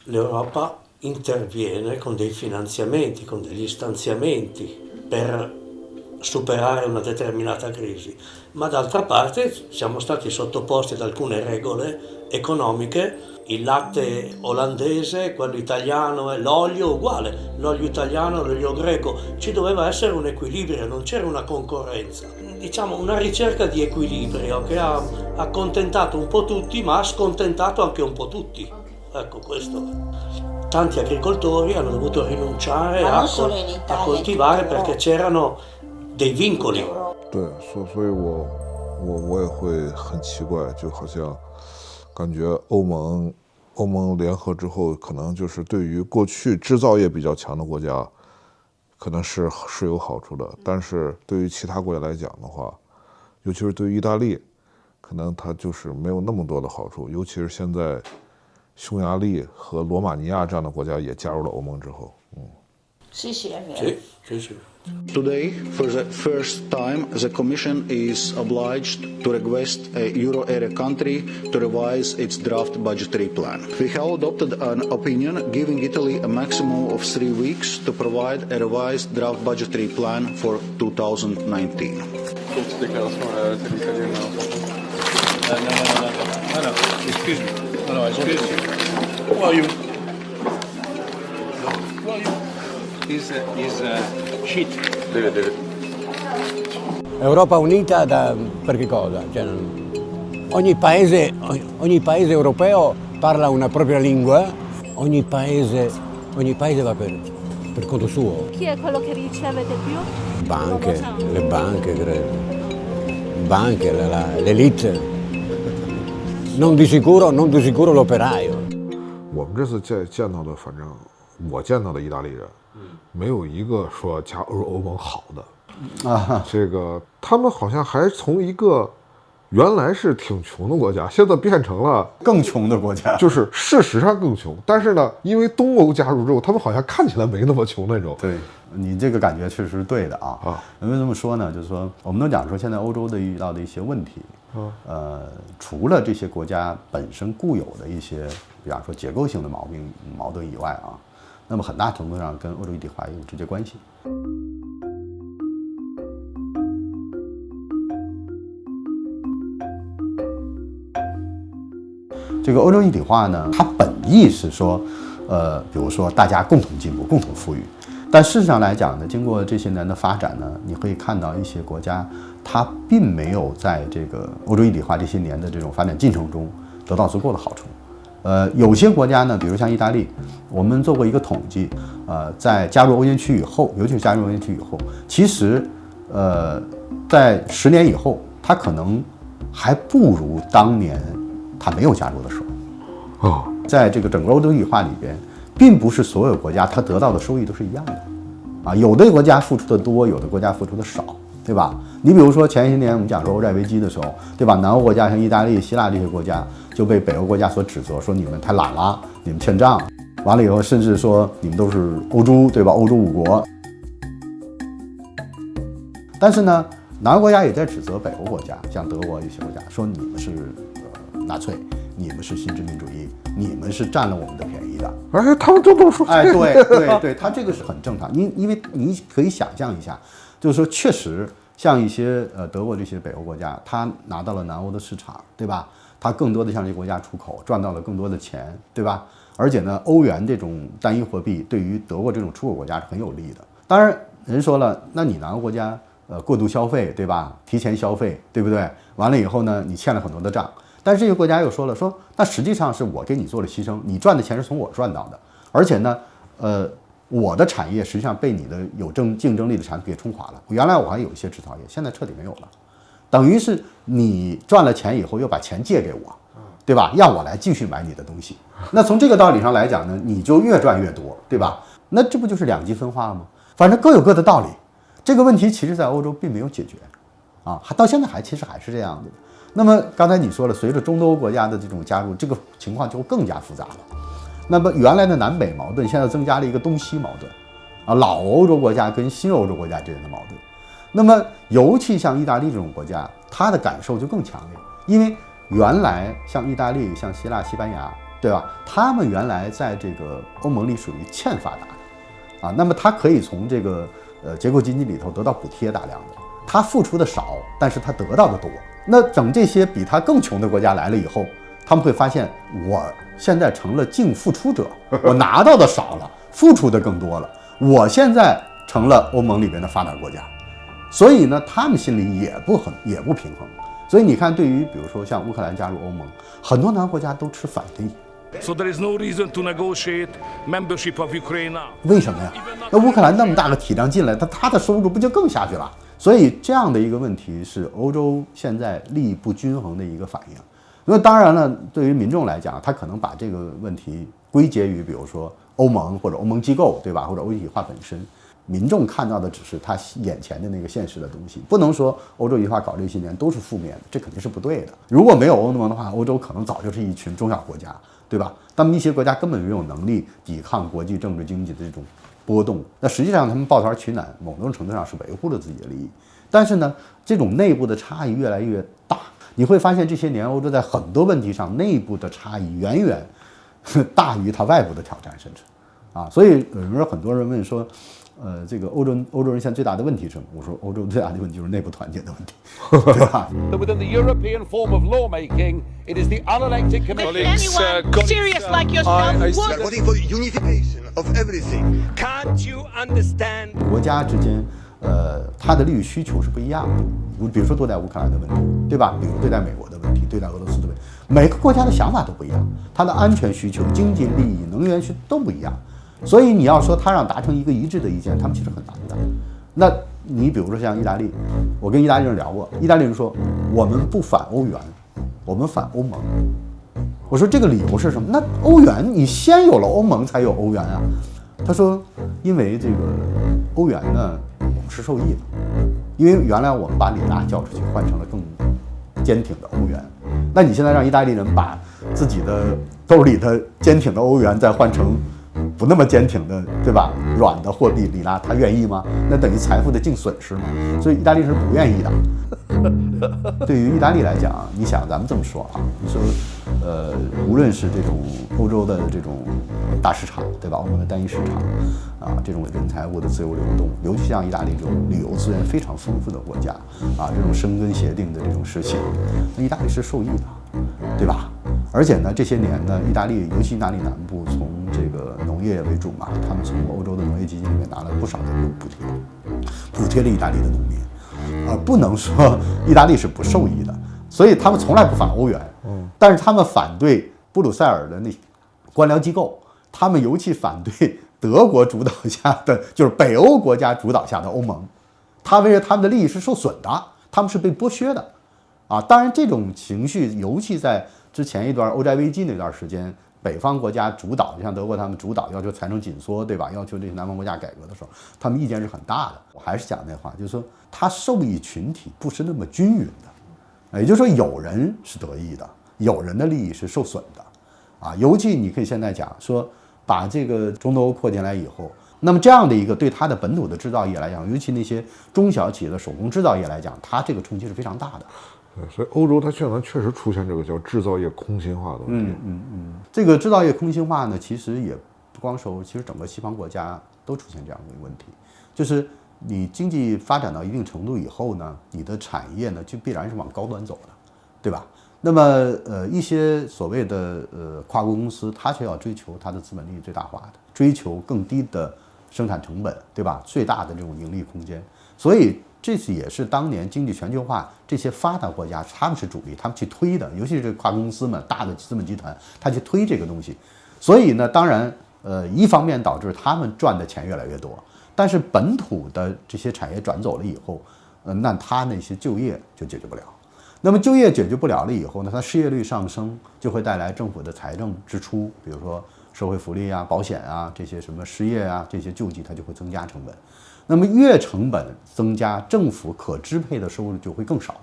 l'Europa interviene con dei finanziamenti, con degli stanziamenti per superare una determinata crisi, ma d'altra parte siamo stati sottoposti ad alcune regole economiche, il latte olandese, quello italiano e l'olio uguale, l'olio italiano, l'olio greco, ci doveva essere un equilibrio, non c'era una concorrenza, diciamo una ricerca di equilibrio che ha accontentato un po' tutti ma ha scontentato anche un po' tutti, ecco questo. tanti agricoltori hanno dovuto rinunciare Ma a, non solo in Italia, coltivare in tutta perché c'erano dei vincoli. 对，所以我也会很奇怪，就好像感觉欧盟联合之后，可能就是对于过去制造业比较强的国家，可能是有好处的，但是对于其他国家来讲的话，尤其是对于意大利，可能它就是没有那么多的好处，尤其是现在匈牙利和罗马尼亚这样的国家也加入了欧盟之后，Sì, sì, è vero. Sì. Today, for the first time, the Commission is obliged to request a euro area country to revise its draft budgetary plan. We have adopted an opinion giving Italy a maximum of 3 weeks to provide a revised draft budgetary plan for 2019. No, excuse me. No, excuse me. Who are you? Who are you? He's shit. Deve. Europa unita per che cosa? Cioè, ogni paese europeo parla una propria lingua, ogni paese va per conto suo. Chi è quello che riceve di più? Le banche, credo. Banche, l'elite. Non di sicuro l'operaio. 我们这次见到的，反正我见到的意大利人，没有一个说加入欧盟好的啊。这个他们好像还从一个原来是挺穷的国家，现在变成了更穷的国家，就是事实上更穷。但是呢，因为东欧加入之后，他们好像看起来没那么穷那种。对，你这个感觉确实是对的啊。为什么说呢？就是说，我们都讲说现在欧洲遇到的一些问题，除了这些国家本身固有的一些，比方说结构性的矛盾以外啊，那么很大程度上跟欧洲一体化也有直接关系。这个欧洲一体化呢，它本意是说，比如说大家共同进步、共同富裕。但事实上来讲呢，经过这些年的发展呢，你会看到一些国家，它并没有在这个欧洲一体化这些年的这种发展进程中得到足够的好处。有些国家呢，比如像意大利，我们做过一个统计，在加入欧元区以后，尤其是加入欧元区以后，其实，在10年以后，它可能还不如当年它没有加入的时候。在这个整个欧洲一体化里边，并不是所有国家它得到的收益都是一样的，啊，有的国家付出的多，有的国家付出的少，对吧？你比如说前些年我们讲说欧债危机的时候，对吧？南欧国家像意大利、希腊这些国家就被北欧国家所指责，说你们太懒了，你们欠账，完了以后甚至说你们都是欧猪，对吧？欧洲五国。但是呢，南欧国家也在指责北欧国家，像德国一些国家，说你们是纳粹，你们是新殖民主义，你们是占了我们的便宜的。哎，他们都说，哎，对，他这个是很正常。因为你可以想象一下，就是说确实像一些德国这些北欧国家，他拿到了南欧的市场，对吧？他更多的向这些国家出口，赚到了更多的钱，对吧？而且呢，欧元这种单一货币对于德国这种出口国家是很有利的。当然，人说了，那你南欧国家过度消费，对吧？提前消费，对不对？完了以后呢，你欠了很多的账。但是这些国家又说了，说那实际上是我给你做了牺牲，你赚的钱是从我赚到的，而且呢，我的产业实际上被你的有竞争力的产品给冲垮了。原来我还有一些制造业，现在彻底没有了，等于是你赚了钱以后又把钱借给我，对吧？让我来继续买你的东西。那从这个道理上来讲呢，你就越赚越多，对吧？那这不就是两极分化吗？反正各有各的道理。这个问题其实在欧洲并没有解决，啊，到现在其实还是这样的。那么刚才你说了，随着中东欧国家的这种加入，这个情况就更加复杂了。那么原来的南北矛盾，现在增加了一个东西矛盾，啊，老欧洲国家跟新欧洲国家之间的矛盾。那么尤其像意大利这种国家，它的感受就更强烈，因为原来像意大利、像希腊、西班牙，对吧？他们原来在这个欧盟里属于欠发达的，啊，那么它可以从这个结构经济里头得到补贴大量的，它付出的少，但是它得到的多。那等这些比他更穷的国家来了以后，他们会发现，我现在成了净付出者，我拿到的少了，付出的更多了，我现在成了欧盟里边的发达国家，所以呢，他们心里也不平衡。所以你看，对于比如说像乌克兰加入欧盟，很多南欧国家都持反对， So there is no reason to negotiate membership of Ukraine now. 为什么呀？那乌克兰那么大个体量进来，它的收入不就更下去了？所以这样的一个问题是欧洲现在利益不均衡的一个反应。那当然了，对于民众来讲，他可能把这个问题归结于比如说欧盟或者欧盟机构，对吧？或者欧一体化本身。民众看到的只是他眼前的那个现实的东西，不能说欧洲一体化搞这些年都是负面的，这肯定是不对的。如果没有欧盟的话，欧洲可能早就是一群中小国家，对吧？他们一些国家根本没有能力抵抗国际政治经济的这种波动。那实际上他们抱团取暖，某种程度上是维护了自己的利益。但是呢，这种内部的差异越来越大，你会发现这些年欧洲在很多问题上内部的差异远远大于它外部的挑战，甚至所以有时候很多人问说。这个欧洲人现在最大的问题是什么？我说欧洲最大的问题就是内部团结的问题，对吧 Within the European form of lawmaking, it is the unelected commission. Anyone serious like yourself would. Voting for unification of everything. Can't you understand? 国家之间，它的利益需求是不一样的。比如说对待乌克兰的问题，对吧？比如对待美国的问题，对待俄罗斯的问题，每个国家的想法都不一样，它的安全需求、经济利益、能源需求都不一样。所以你要说他让达成一个一致的意见，他们其实很难的。那你比如说像意大利，我跟意大利人聊过，意大利人说我们不反欧元，我们反欧盟。我说这个理由是什么？那欧元你先有了欧盟才有欧元啊。他说因为这个欧元呢，我们是受益的，因为原来我们把里拉交出去换成了更坚挺的欧元，那你现在让意大利人把自己的兜里的坚挺的欧元再换成不那么坚挺的，对吧？软的货币里拉，他愿意吗？那等于财富的净损失嘛。所以意大利是不愿意的。对于意大利来讲，你想咱们这么说啊，你说，无论是这种欧洲的这种大市场，对吧？欧盟的单一市场这种人财物的自由流动，尤其像意大利这种旅游资源非常丰富的国家这种申根协定的这种实行，那意大利是受益的，对吧？而且呢，这些年呢，意大利，尤其意大利南部，从这个农业为主嘛，他们从欧洲的农业基金里面拿了不少的补贴了意大利的农民，不能说意大利是不受益的，所以他们从来不反欧元，但是他们反对布鲁塞尔的那官僚机构，他们尤其反对德国主导下的，就是北欧国家主导下的欧盟，他们的利益是受损的，他们是被剥削的，当然这种情绪，尤其在之前一段欧债危机那段时间，北方国家主导，像德国他们主导要求财政紧缩，对吧？要求这些南方国家改革的时候，他们意见是很大的。我还是讲那话，就是说，它受益群体不是那么均匀的，也就是说，有人是得益的，有人的利益是受损的，尤其你可以现在讲说，把这个中东欧扩进来以后，那么这样的一个对它的本土的制造业来讲，尤其那些中小企业的手工制造业来讲，它这个冲击是非常大的。所以欧洲它现在确实出现这个叫制造业空心化的问题。这个制造业空心化呢，其实也不光是欧洲，其实整个西方国家都出现这样的一个问题，就是你经济发展到一定程度以后呢，你的产业呢就必然是往高端走的，对吧？那么一些所谓的跨国公司，它却要追求它的资本利益最大化的，追求更低的生产成本，对吧？最大的这种盈利空间，所以。这也是当年经济全球化这些发达国家他们是主力，他们去推的，尤其是跨公司们、大的资本集团，他去推这个东西。所以呢，当然，一方面导致他们赚的钱越来越多，但是本土的这些产业转走了以后，那他那些就业就解决不了。那么就业解决不了了以后呢，它失业率上升，就会带来政府的财政支出，比如说社会福利啊、保险啊这些什么失业啊这些救济，它就会增加成本。那么越成本增加，政府可支配的收入就会更少。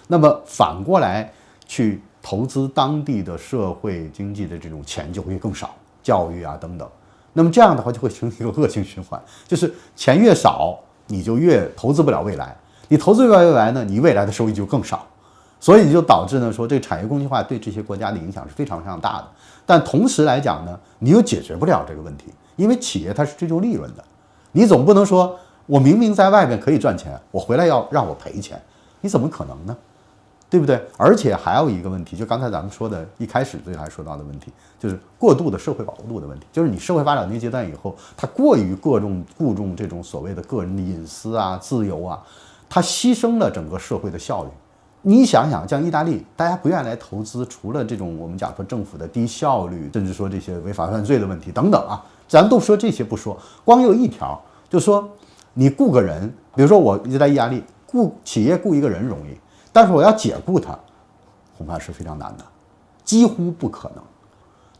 那么反过来去投资当地的社会经济的这种钱就会更少，教育啊等等。那么这样的话就会形成一个恶性循环，就是钱越少，你就越投资不了未来。你投资不了未来呢，你未来的收益就更少。所以就导致呢说这个产业空心化对这些国家的影响是非常非常大的。但同时来讲呢，你又解决不了这个问题，因为企业它是追求利润的，你总不能说。我明明在外面可以赚钱，我回来要让我赔钱，你怎么可能呢？对不对？而且还有一个问题，就刚才咱们说的，一开始最还说到的问题，就是过度的社会保护度的问题。就是你社会发展到一个阶段以后，它过于顾重这种所谓的个人的隐私啊、自由啊，它牺牲了整个社会的效率，你想想，像意大利，大家不愿意来投资，除了这种我们讲说政府的低效率，甚至说这些违法犯罪的问题等等啊，咱都说这些不说，光有一条，就说你雇个人，比如说我就在意大利企业雇一个人容易，但是我要解雇他，恐怕是非常难的，几乎不可能。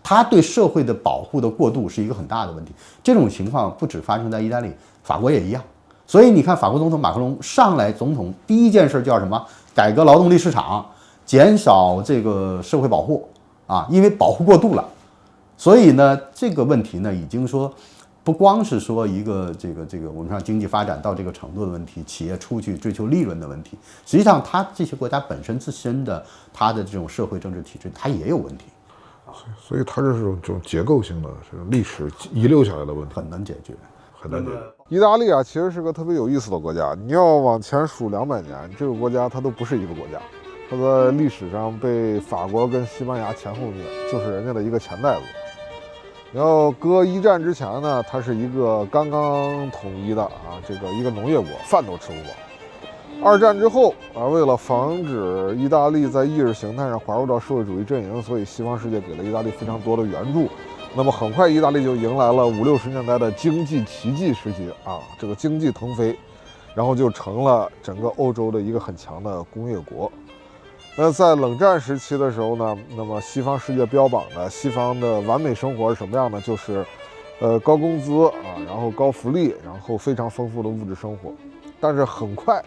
他对社会的保护的过度是一个很大的问题。这种情况不只发生在意大利，法国也一样。所以你看，法国总统马克龙上来，总统第一件事叫什么？改革劳动力市场，减少这个社会保护啊，因为保护过度了。所以呢，这个问题呢，已经说不光是说一个这个我们说经济发展到这个程度的问题，企业出去追求利润的问题，实际上它这些国家本身自身的它的这种社会政治体制，它也有问题。所以它这是这种结构性的，这种历史遗留下来的问题，很难解决，很难解决。意大利啊，其实是个特别有意思的国家。你要往前数200年，这个国家它都不是一个国家，它在历史上被法国跟西班牙前后灭，就是人家的一个钱袋子。然后搁一战之前呢，它是一个刚刚统一的啊，这个一个农业国，饭都吃不饱。二战之后啊，为了防止意大利在意识形态上滑入到社会主义阵营，所以西方世界给了意大利非常多的援助。那么很快，意大利就迎来了50、60年代的经济奇迹时期啊，这个经济腾飞，然后就成了整个欧洲的一个很强的工业国。那在冷战时期的时候呢，那么西方世界标榜的西方的完美生活是什么样呢？就是高工资啊，然后高福利，然后非常丰富的物质生活。但是很快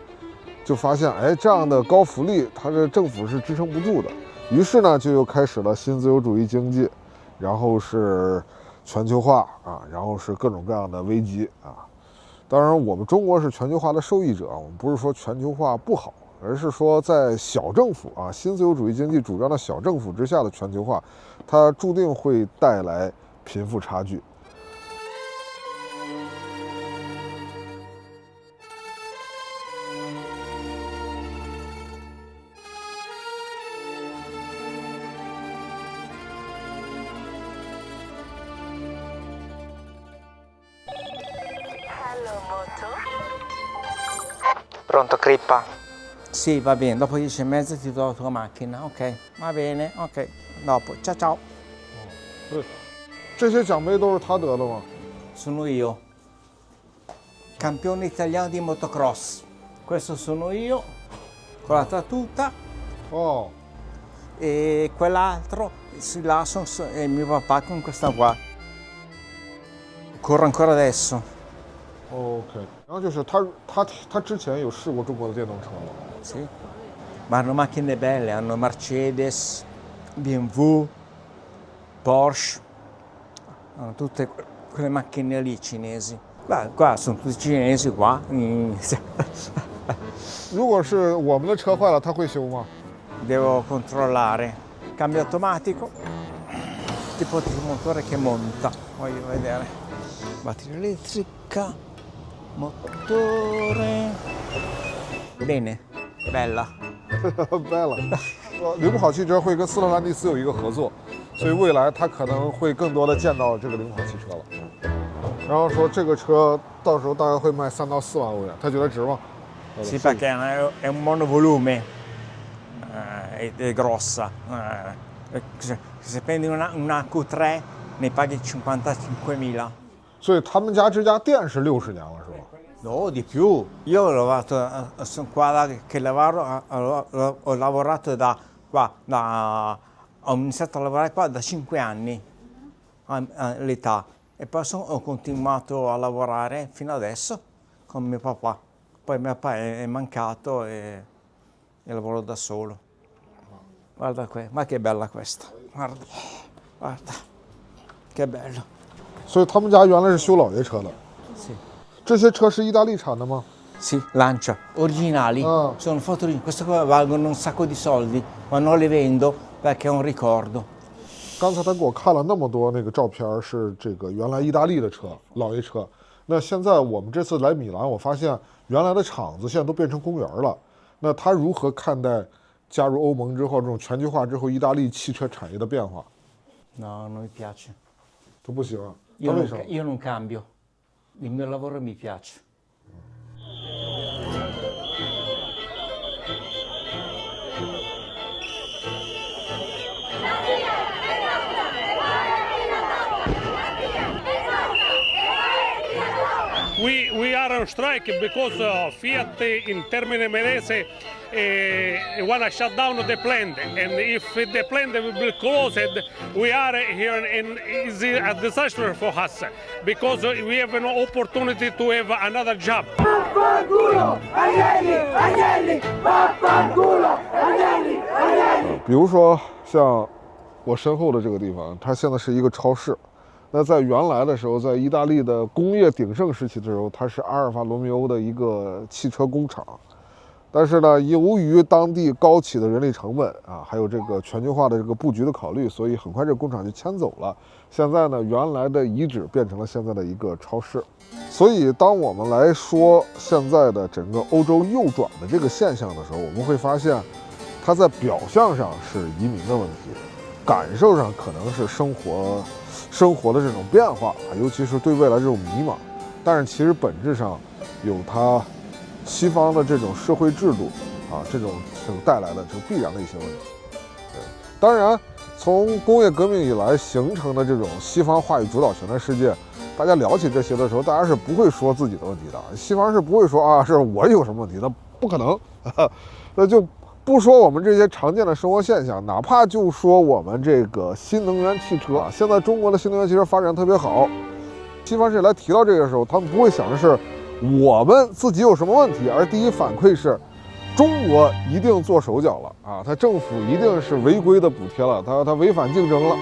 就发现，哎，这样的高福利，它的政府是支撑不住的。于是呢，就又开始了新自由主义经济，然后是全球化啊，然后是各种各样的危机啊。当然，我们中国是全球化的受益者，我们不是说全球化不好，而是说在小政府啊，新自由主义经济主张的小政府之下的全球化，它注定会带来贫富差距。Pronto, Crippa? Sì, va bene, dopo 10:30 ti do la tua macchina, ok? Va bene, ok. Dopo, ciao ciao. 这些奖杯都是他得的吗？ Sono io, campione italiano di motocross. Questo sono io, con la tuta. Oh. E quell'altro, là è mio papà con questa qua. Corro ancora adesso. OK， 然后就是他之前有试过中国的电动车吗？ Sì, ma hanno macchine belle, hanno Mercedes, BMW, Porsche, hanno tutte quelle macchine lì cinesi. Qua sono tutti cinesi qua. 如果是我们的车坏了，他会修吗？ Devo controllare. Cambio automatico, tipo di motore che monta. Voglio vedere. Batteria elettrica, motore. Bene, bella. bella. 领跑汽车会跟斯特兰蒂斯有一个合作，所以未来他可能会更多的见到这个领跑汽车了。然后说这个车到时候大概会卖3到4万欧元，他觉得值吗？ Sì, perché è un monovolume, è grossa. Se prendi una Q3 ne paghi 55.000. 所以他们家这家店是60年了，是吧？ No, di più. Io ho lavorato, sono qua che lavoro, ho lavorato ho iniziato a lavorare qua da 5 anni all'età e poi ho continuato a lavorare fino adesso con mio papà. Poi mio papà è mancato e lavoro da solo. Guarda qui, ma che bella questa. Guarda, guarda, che bello. 所以他们家原来是修老爷车的。 Sì. 这些车是意大利产的吗？ Sì, Lancia, originali. Sono foto di queste qua valgono un sacco di soldi, ma non le vendo perché è un ricordo. 刚才他给我看了那么多那个照片，是这个原来意大利的车，老爷车。那现在我们这次来米兰，我发现原来的厂子现在都变成公园了。那他如何看待加入欧盟之后这种全球化之后意大利汽车产业的变化？ No, non mi piace. 都不喜欢。 Io non cambio. Il mio lavoro mi piace. are on strike because Fiat in Termini Imerese want to shut down the plant, and if the plant will be closed, we are here in is a disaster for us because we have an opportunity to have another job. 比如说像我身后的这个地方，它现在是一个超市。那在原来的时候，在意大利的工业鼎盛时期的时候，它是阿尔法罗密欧的一个汽车工厂。但是呢，由于当地高企的人力成本啊，还有这个全球化的这个布局的考虑，所以很快这个工厂就迁走了。现在呢，原来的遗址变成了现在的一个超市。所以，当我们来说现在的整个欧洲右转的这个现象的时候，我们会发现，它在表象上是移民的问题，感受上可能是生活的这种变化啊，尤其是对未来这种迷茫。但是其实本质上有它西方的这种社会制度啊，这种带来的这个必然的一些问题。对，当然从工业革命以来形成的这种西方话语主导权的世界，大家聊起这些的时候，大家是不会说自己的问题的。西方是不会说啊，是我有什么问题，那不可能。那就不说我们这些常见的生活现象，哪怕就说我们这个新能源汽车啊，现在中国的新能源汽车发展特别好，西方世界来提到这个时候，他们不会想的是我们自己有什么问题，而第一反馈是中国一定做手脚了啊，他政府一定是违规的补贴了，他违反竞争了。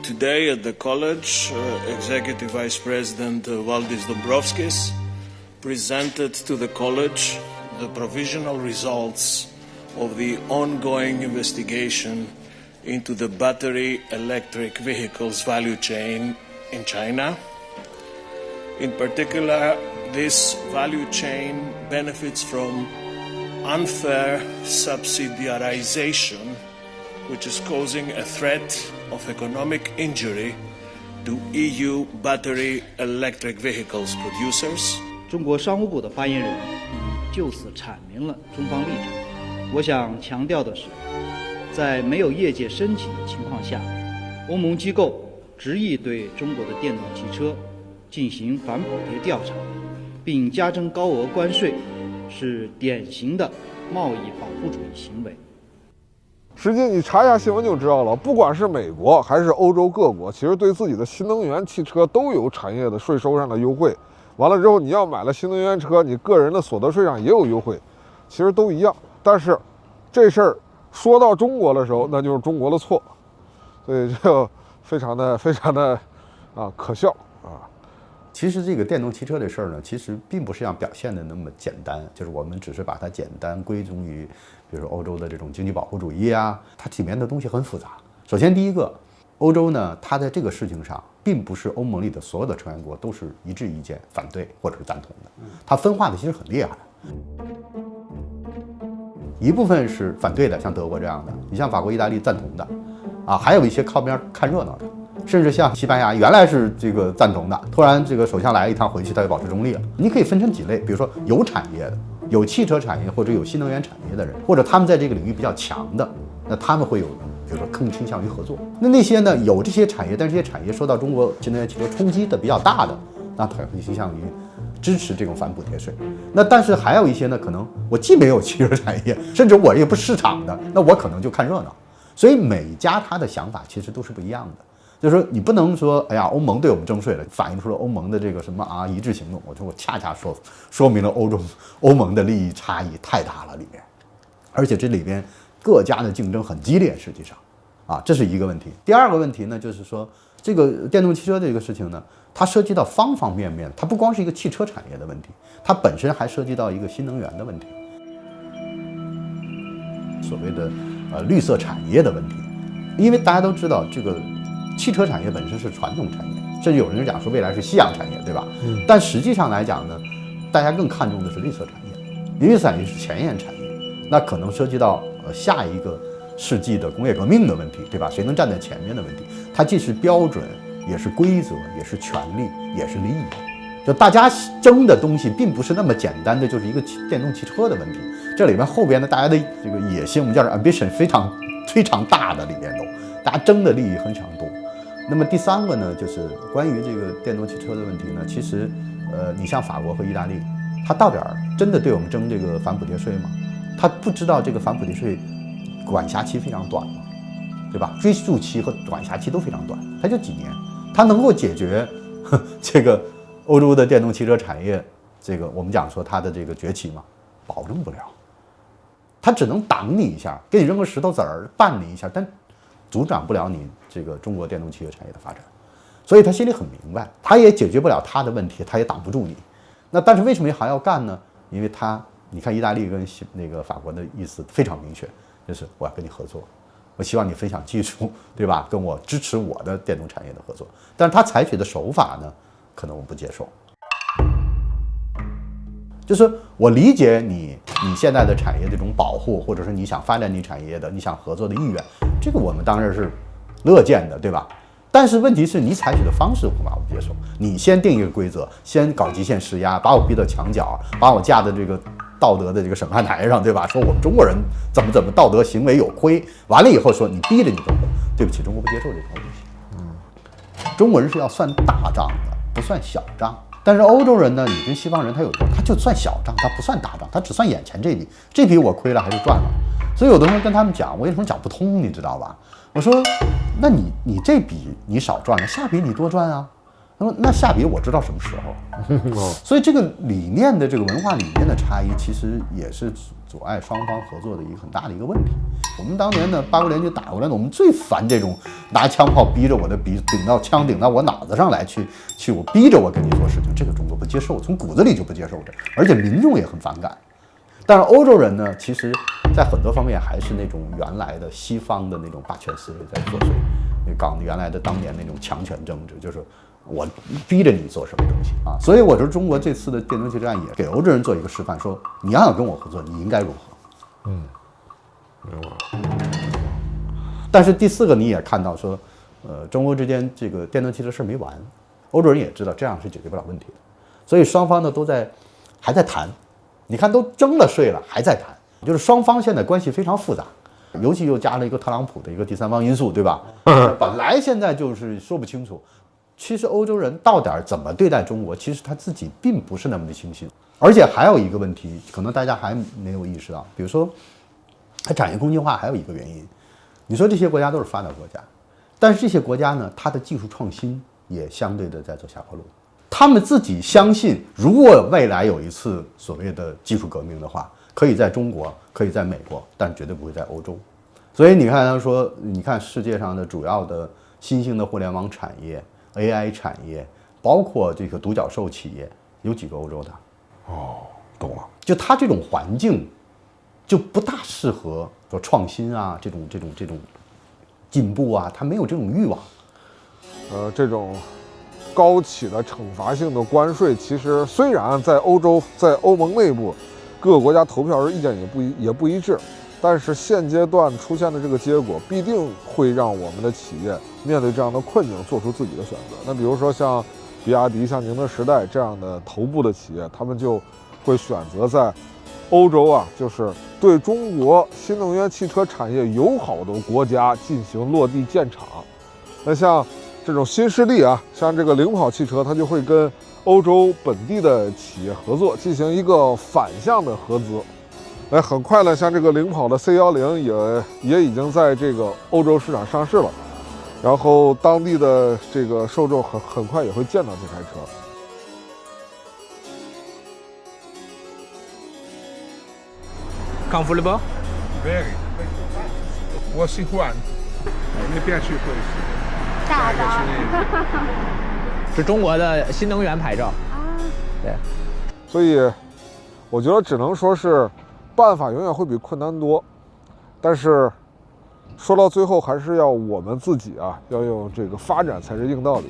Today at the college, Executive Vice President Valdis Dombrovskis presented to the college the provisional results of the ongoing investigation into the battery electric vehicles value chain in China. In particular, this value chain benefits from unfair subsidiarization, which is causing a threat of economic injury to EU battery electric vehicles producers. 中国商务部的发言人就此阐明了中方立场。我想强调的是，在没有业界申请的情况下，欧盟机构执意对中国的电动汽车进行反补贴调查，并加征高额关税，是典型的贸易保护主义行为。实际你查一下新闻就知道了，不管是美国还是欧洲各国，其实对自己的新能源汽车都有产业的税收上的优惠。完了之后，你要买了新能源车，你个人的所得税上也有优惠，其实都一样。但是这事儿说到中国的时候，那就是中国的错，所以就非常的可笑啊。其实这个电动汽车这事儿呢，其实并不是像表现的那么简单，就是我们只是把它简单归宗于，比如说欧洲的这种经济保护主义啊，它里面的东西很复杂。首先第一个，欧洲呢，它在这个事情上，并不是欧盟里的所有的成员国都是一致意见反对或者是赞同的，它分化的其实很厉害。一部分是反对的，像德国这样的，你像法国、意大利赞同的，啊，还有一些靠边看热闹的，甚至像西班牙原来是这个赞同的，突然这个首相来了一趟回去，他就保持中立了。你可以分成几类，比如说有产业的、有汽车产业或者有新能源产业的人，或者他们在这个领域比较强的，那他们会有，比如说更倾向于合作。那些呢有这些产业，但是这些产业受到中国新能源汽车冲击的比较大的，那他会倾向于支持这种反补贴税。那但是还有一些呢，可能我既没有汽车产业，甚至我也不是市场的，那我可能就看热闹。所以每家他的想法其实都是不一样的。就是说你不能说，哎呀，欧盟对我们征税了，反映出了欧盟的这个什么啊一致行动。我恰恰说明了欧盟的利益差异太大了里面，而且这里边各家的竞争很激烈，实际上，啊，这是一个问题。第二个问题呢，就是说这个电动汽车这个事情呢，它涉及到方方面面，它不光是一个汽车产业的问题，它本身还涉及到一个新能源的问题，所谓的绿色产业的问题。因为大家都知道，这个汽车产业本身是传统产业，甚至有人讲说未来是夕阳产业，对吧？但实际上来讲呢，大家更看重的是绿色产业，绿色产业是前沿产业，那可能涉及到下一个世纪的工业革命的问题，对吧？谁能站在前面的问题，它既是标准，也是规则，也是权利，也是利益。就大家争的东西，并不是那么简单的，就是一个电动汽车的问题。这里面后边呢，大家的这个野心，我们叫做 ambition， 非常大的，里边都大家争的利益非常多。那么第三个呢，就是关于这个电动汽车的问题呢，其实你像法国和意大利他到底真的对我们征这个反补贴税吗？他不知道这个反补贴税管辖期非常短嘛，对吧？追溯期和管辖期都非常短，它就几年，它能够解决这个欧洲的电动汽车产业这个我们讲说它的这个崛起吗？保证不了，它只能挡你一下，给你扔个石头子儿绊你一下，但阻挡不了你这个中国电动汽车产业的发展。所以他心里很明白，他也解决不了他的问题，他也挡不住你。那但是为什么还要干呢？因为你看意大利跟那个法国的意思非常明确，就是我要跟你合作，我希望你分享技术，对吧？跟我支持我的电动产业的合作。但是他采取的手法呢，可能我不接受。就是我理解你现在的产业的这种保护，或者是你想发展你产业的、你想合作的意愿，这个我们当然是乐见的，对吧？但是问题是你采取的方式恐怕我不接受。你先定一个规则，先搞极限施压，把我逼到墙角，把我架在这个道德的这个审判台上，对吧？说我们中国人怎么道德行为有亏，完了以后说你逼着你中国，对不起，中国不接受这套东西。中国人是要算大账的，不算小账。但是欧洲人呢，你跟西方人他就算小账，他不算大账，他只算眼前这笔我亏了还是赚了。所以有的时候跟他们讲，我有时候讲不通，你知道吧？我说，那你这笔你少赚了，下笔你多赚啊。那下笔我知道什么时候。所以这个理念的这个文化理念的差异，其实也是阻碍双方合作的一个很大的一个问题。我们当年呢，8国联军打过来呢，我们最烦这种拿枪炮逼着我的顶到我脑子上来去我逼着我跟你做事情，这个中国不接受，从骨子里就不接受这，而且民众也很反感。但是欧洲人呢，其实在很多方面还是那种原来的西方的那种霸权思维在作祟，搞原来的当年那种强权政治，就是我逼着你做什么东西啊。所以我说中国这次的电动汽车案也给欧洲人做一个示范，说你要想跟我合作，你应该如何？明白。但是第4个你也看到说，中欧之间这个电动汽车事没完，欧洲人也知道这样是解决不了问题的，所以双方呢还在谈。你看都征了税了，还在谈，就是双方现在关系非常复杂，尤其又加了一个特朗普的一个第三方因素，对吧？本来现在就是说不清楚。其实欧洲人到底怎么对待中国，其实他自己并不是那么的清晰。而且还有一个问题，可能大家还没有意识到，比如说它产业空心化还有一个原因。你说这些国家都是发达国家，但是这些国家呢，它的技术创新也相对的在走下坡路。他们自己相信，如果未来有一次所谓的技术革命的话，可以在中国，可以在美国，但绝对不会在欧洲。所以你看他说，你看世界上的主要的新兴的互联网产业、AI 产业，包括这个独角兽企业，有几个欧洲的？懂了。就它这种环境，就不大适合说创新啊，这种进步啊，它没有这种欲望。这种高企的惩罚性的关税，其实虽然在欧洲，在欧盟内部，各个国家投票时意见也不一致，但是现阶段出现的这个结果，必定会让我们的企业面对这样的困境，做出自己的选择。那比如说像比亚迪、像宁德时代这样的头部的企业，他们就会选择在欧洲啊，就是对中国新能源汽车产业友好的国家进行落地建厂。那像这种新势力啊，像这个领跑汽车，它就会跟欧洲本地的企业合作，进行一个反向的合资。很快呢，像这个领跑的 C10也已经在这个欧洲市场上市了，然后当地的这个受众很快也会见到这台车。Comfortable? Very. 我喜欢，那边去会大的。是中国的新能源牌照啊。对。所以，我觉得只能说是办法永远会比困难多，但是说到最后，还是要我们自己啊，要用这个发展才是硬道理。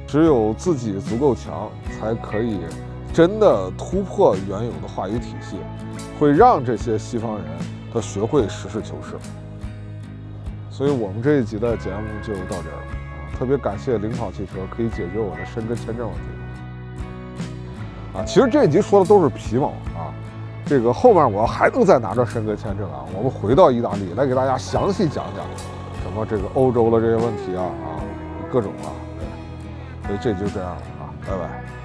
只有自己足够强，才可以真的突破原有的话语体系，会让这些西方人他学会实事求是。所以我们这一集的节目就到这儿了，特别感谢领跑汽车可以解决我的申根签证问题。其实这一集说的都是皮毛啊，这个后面我还能再拿着申根签证啊，我们回到意大利来给大家详细讲讲什么这个欧洲的这些问题啊，各种啊，对，所以这就这样了啊，拜拜。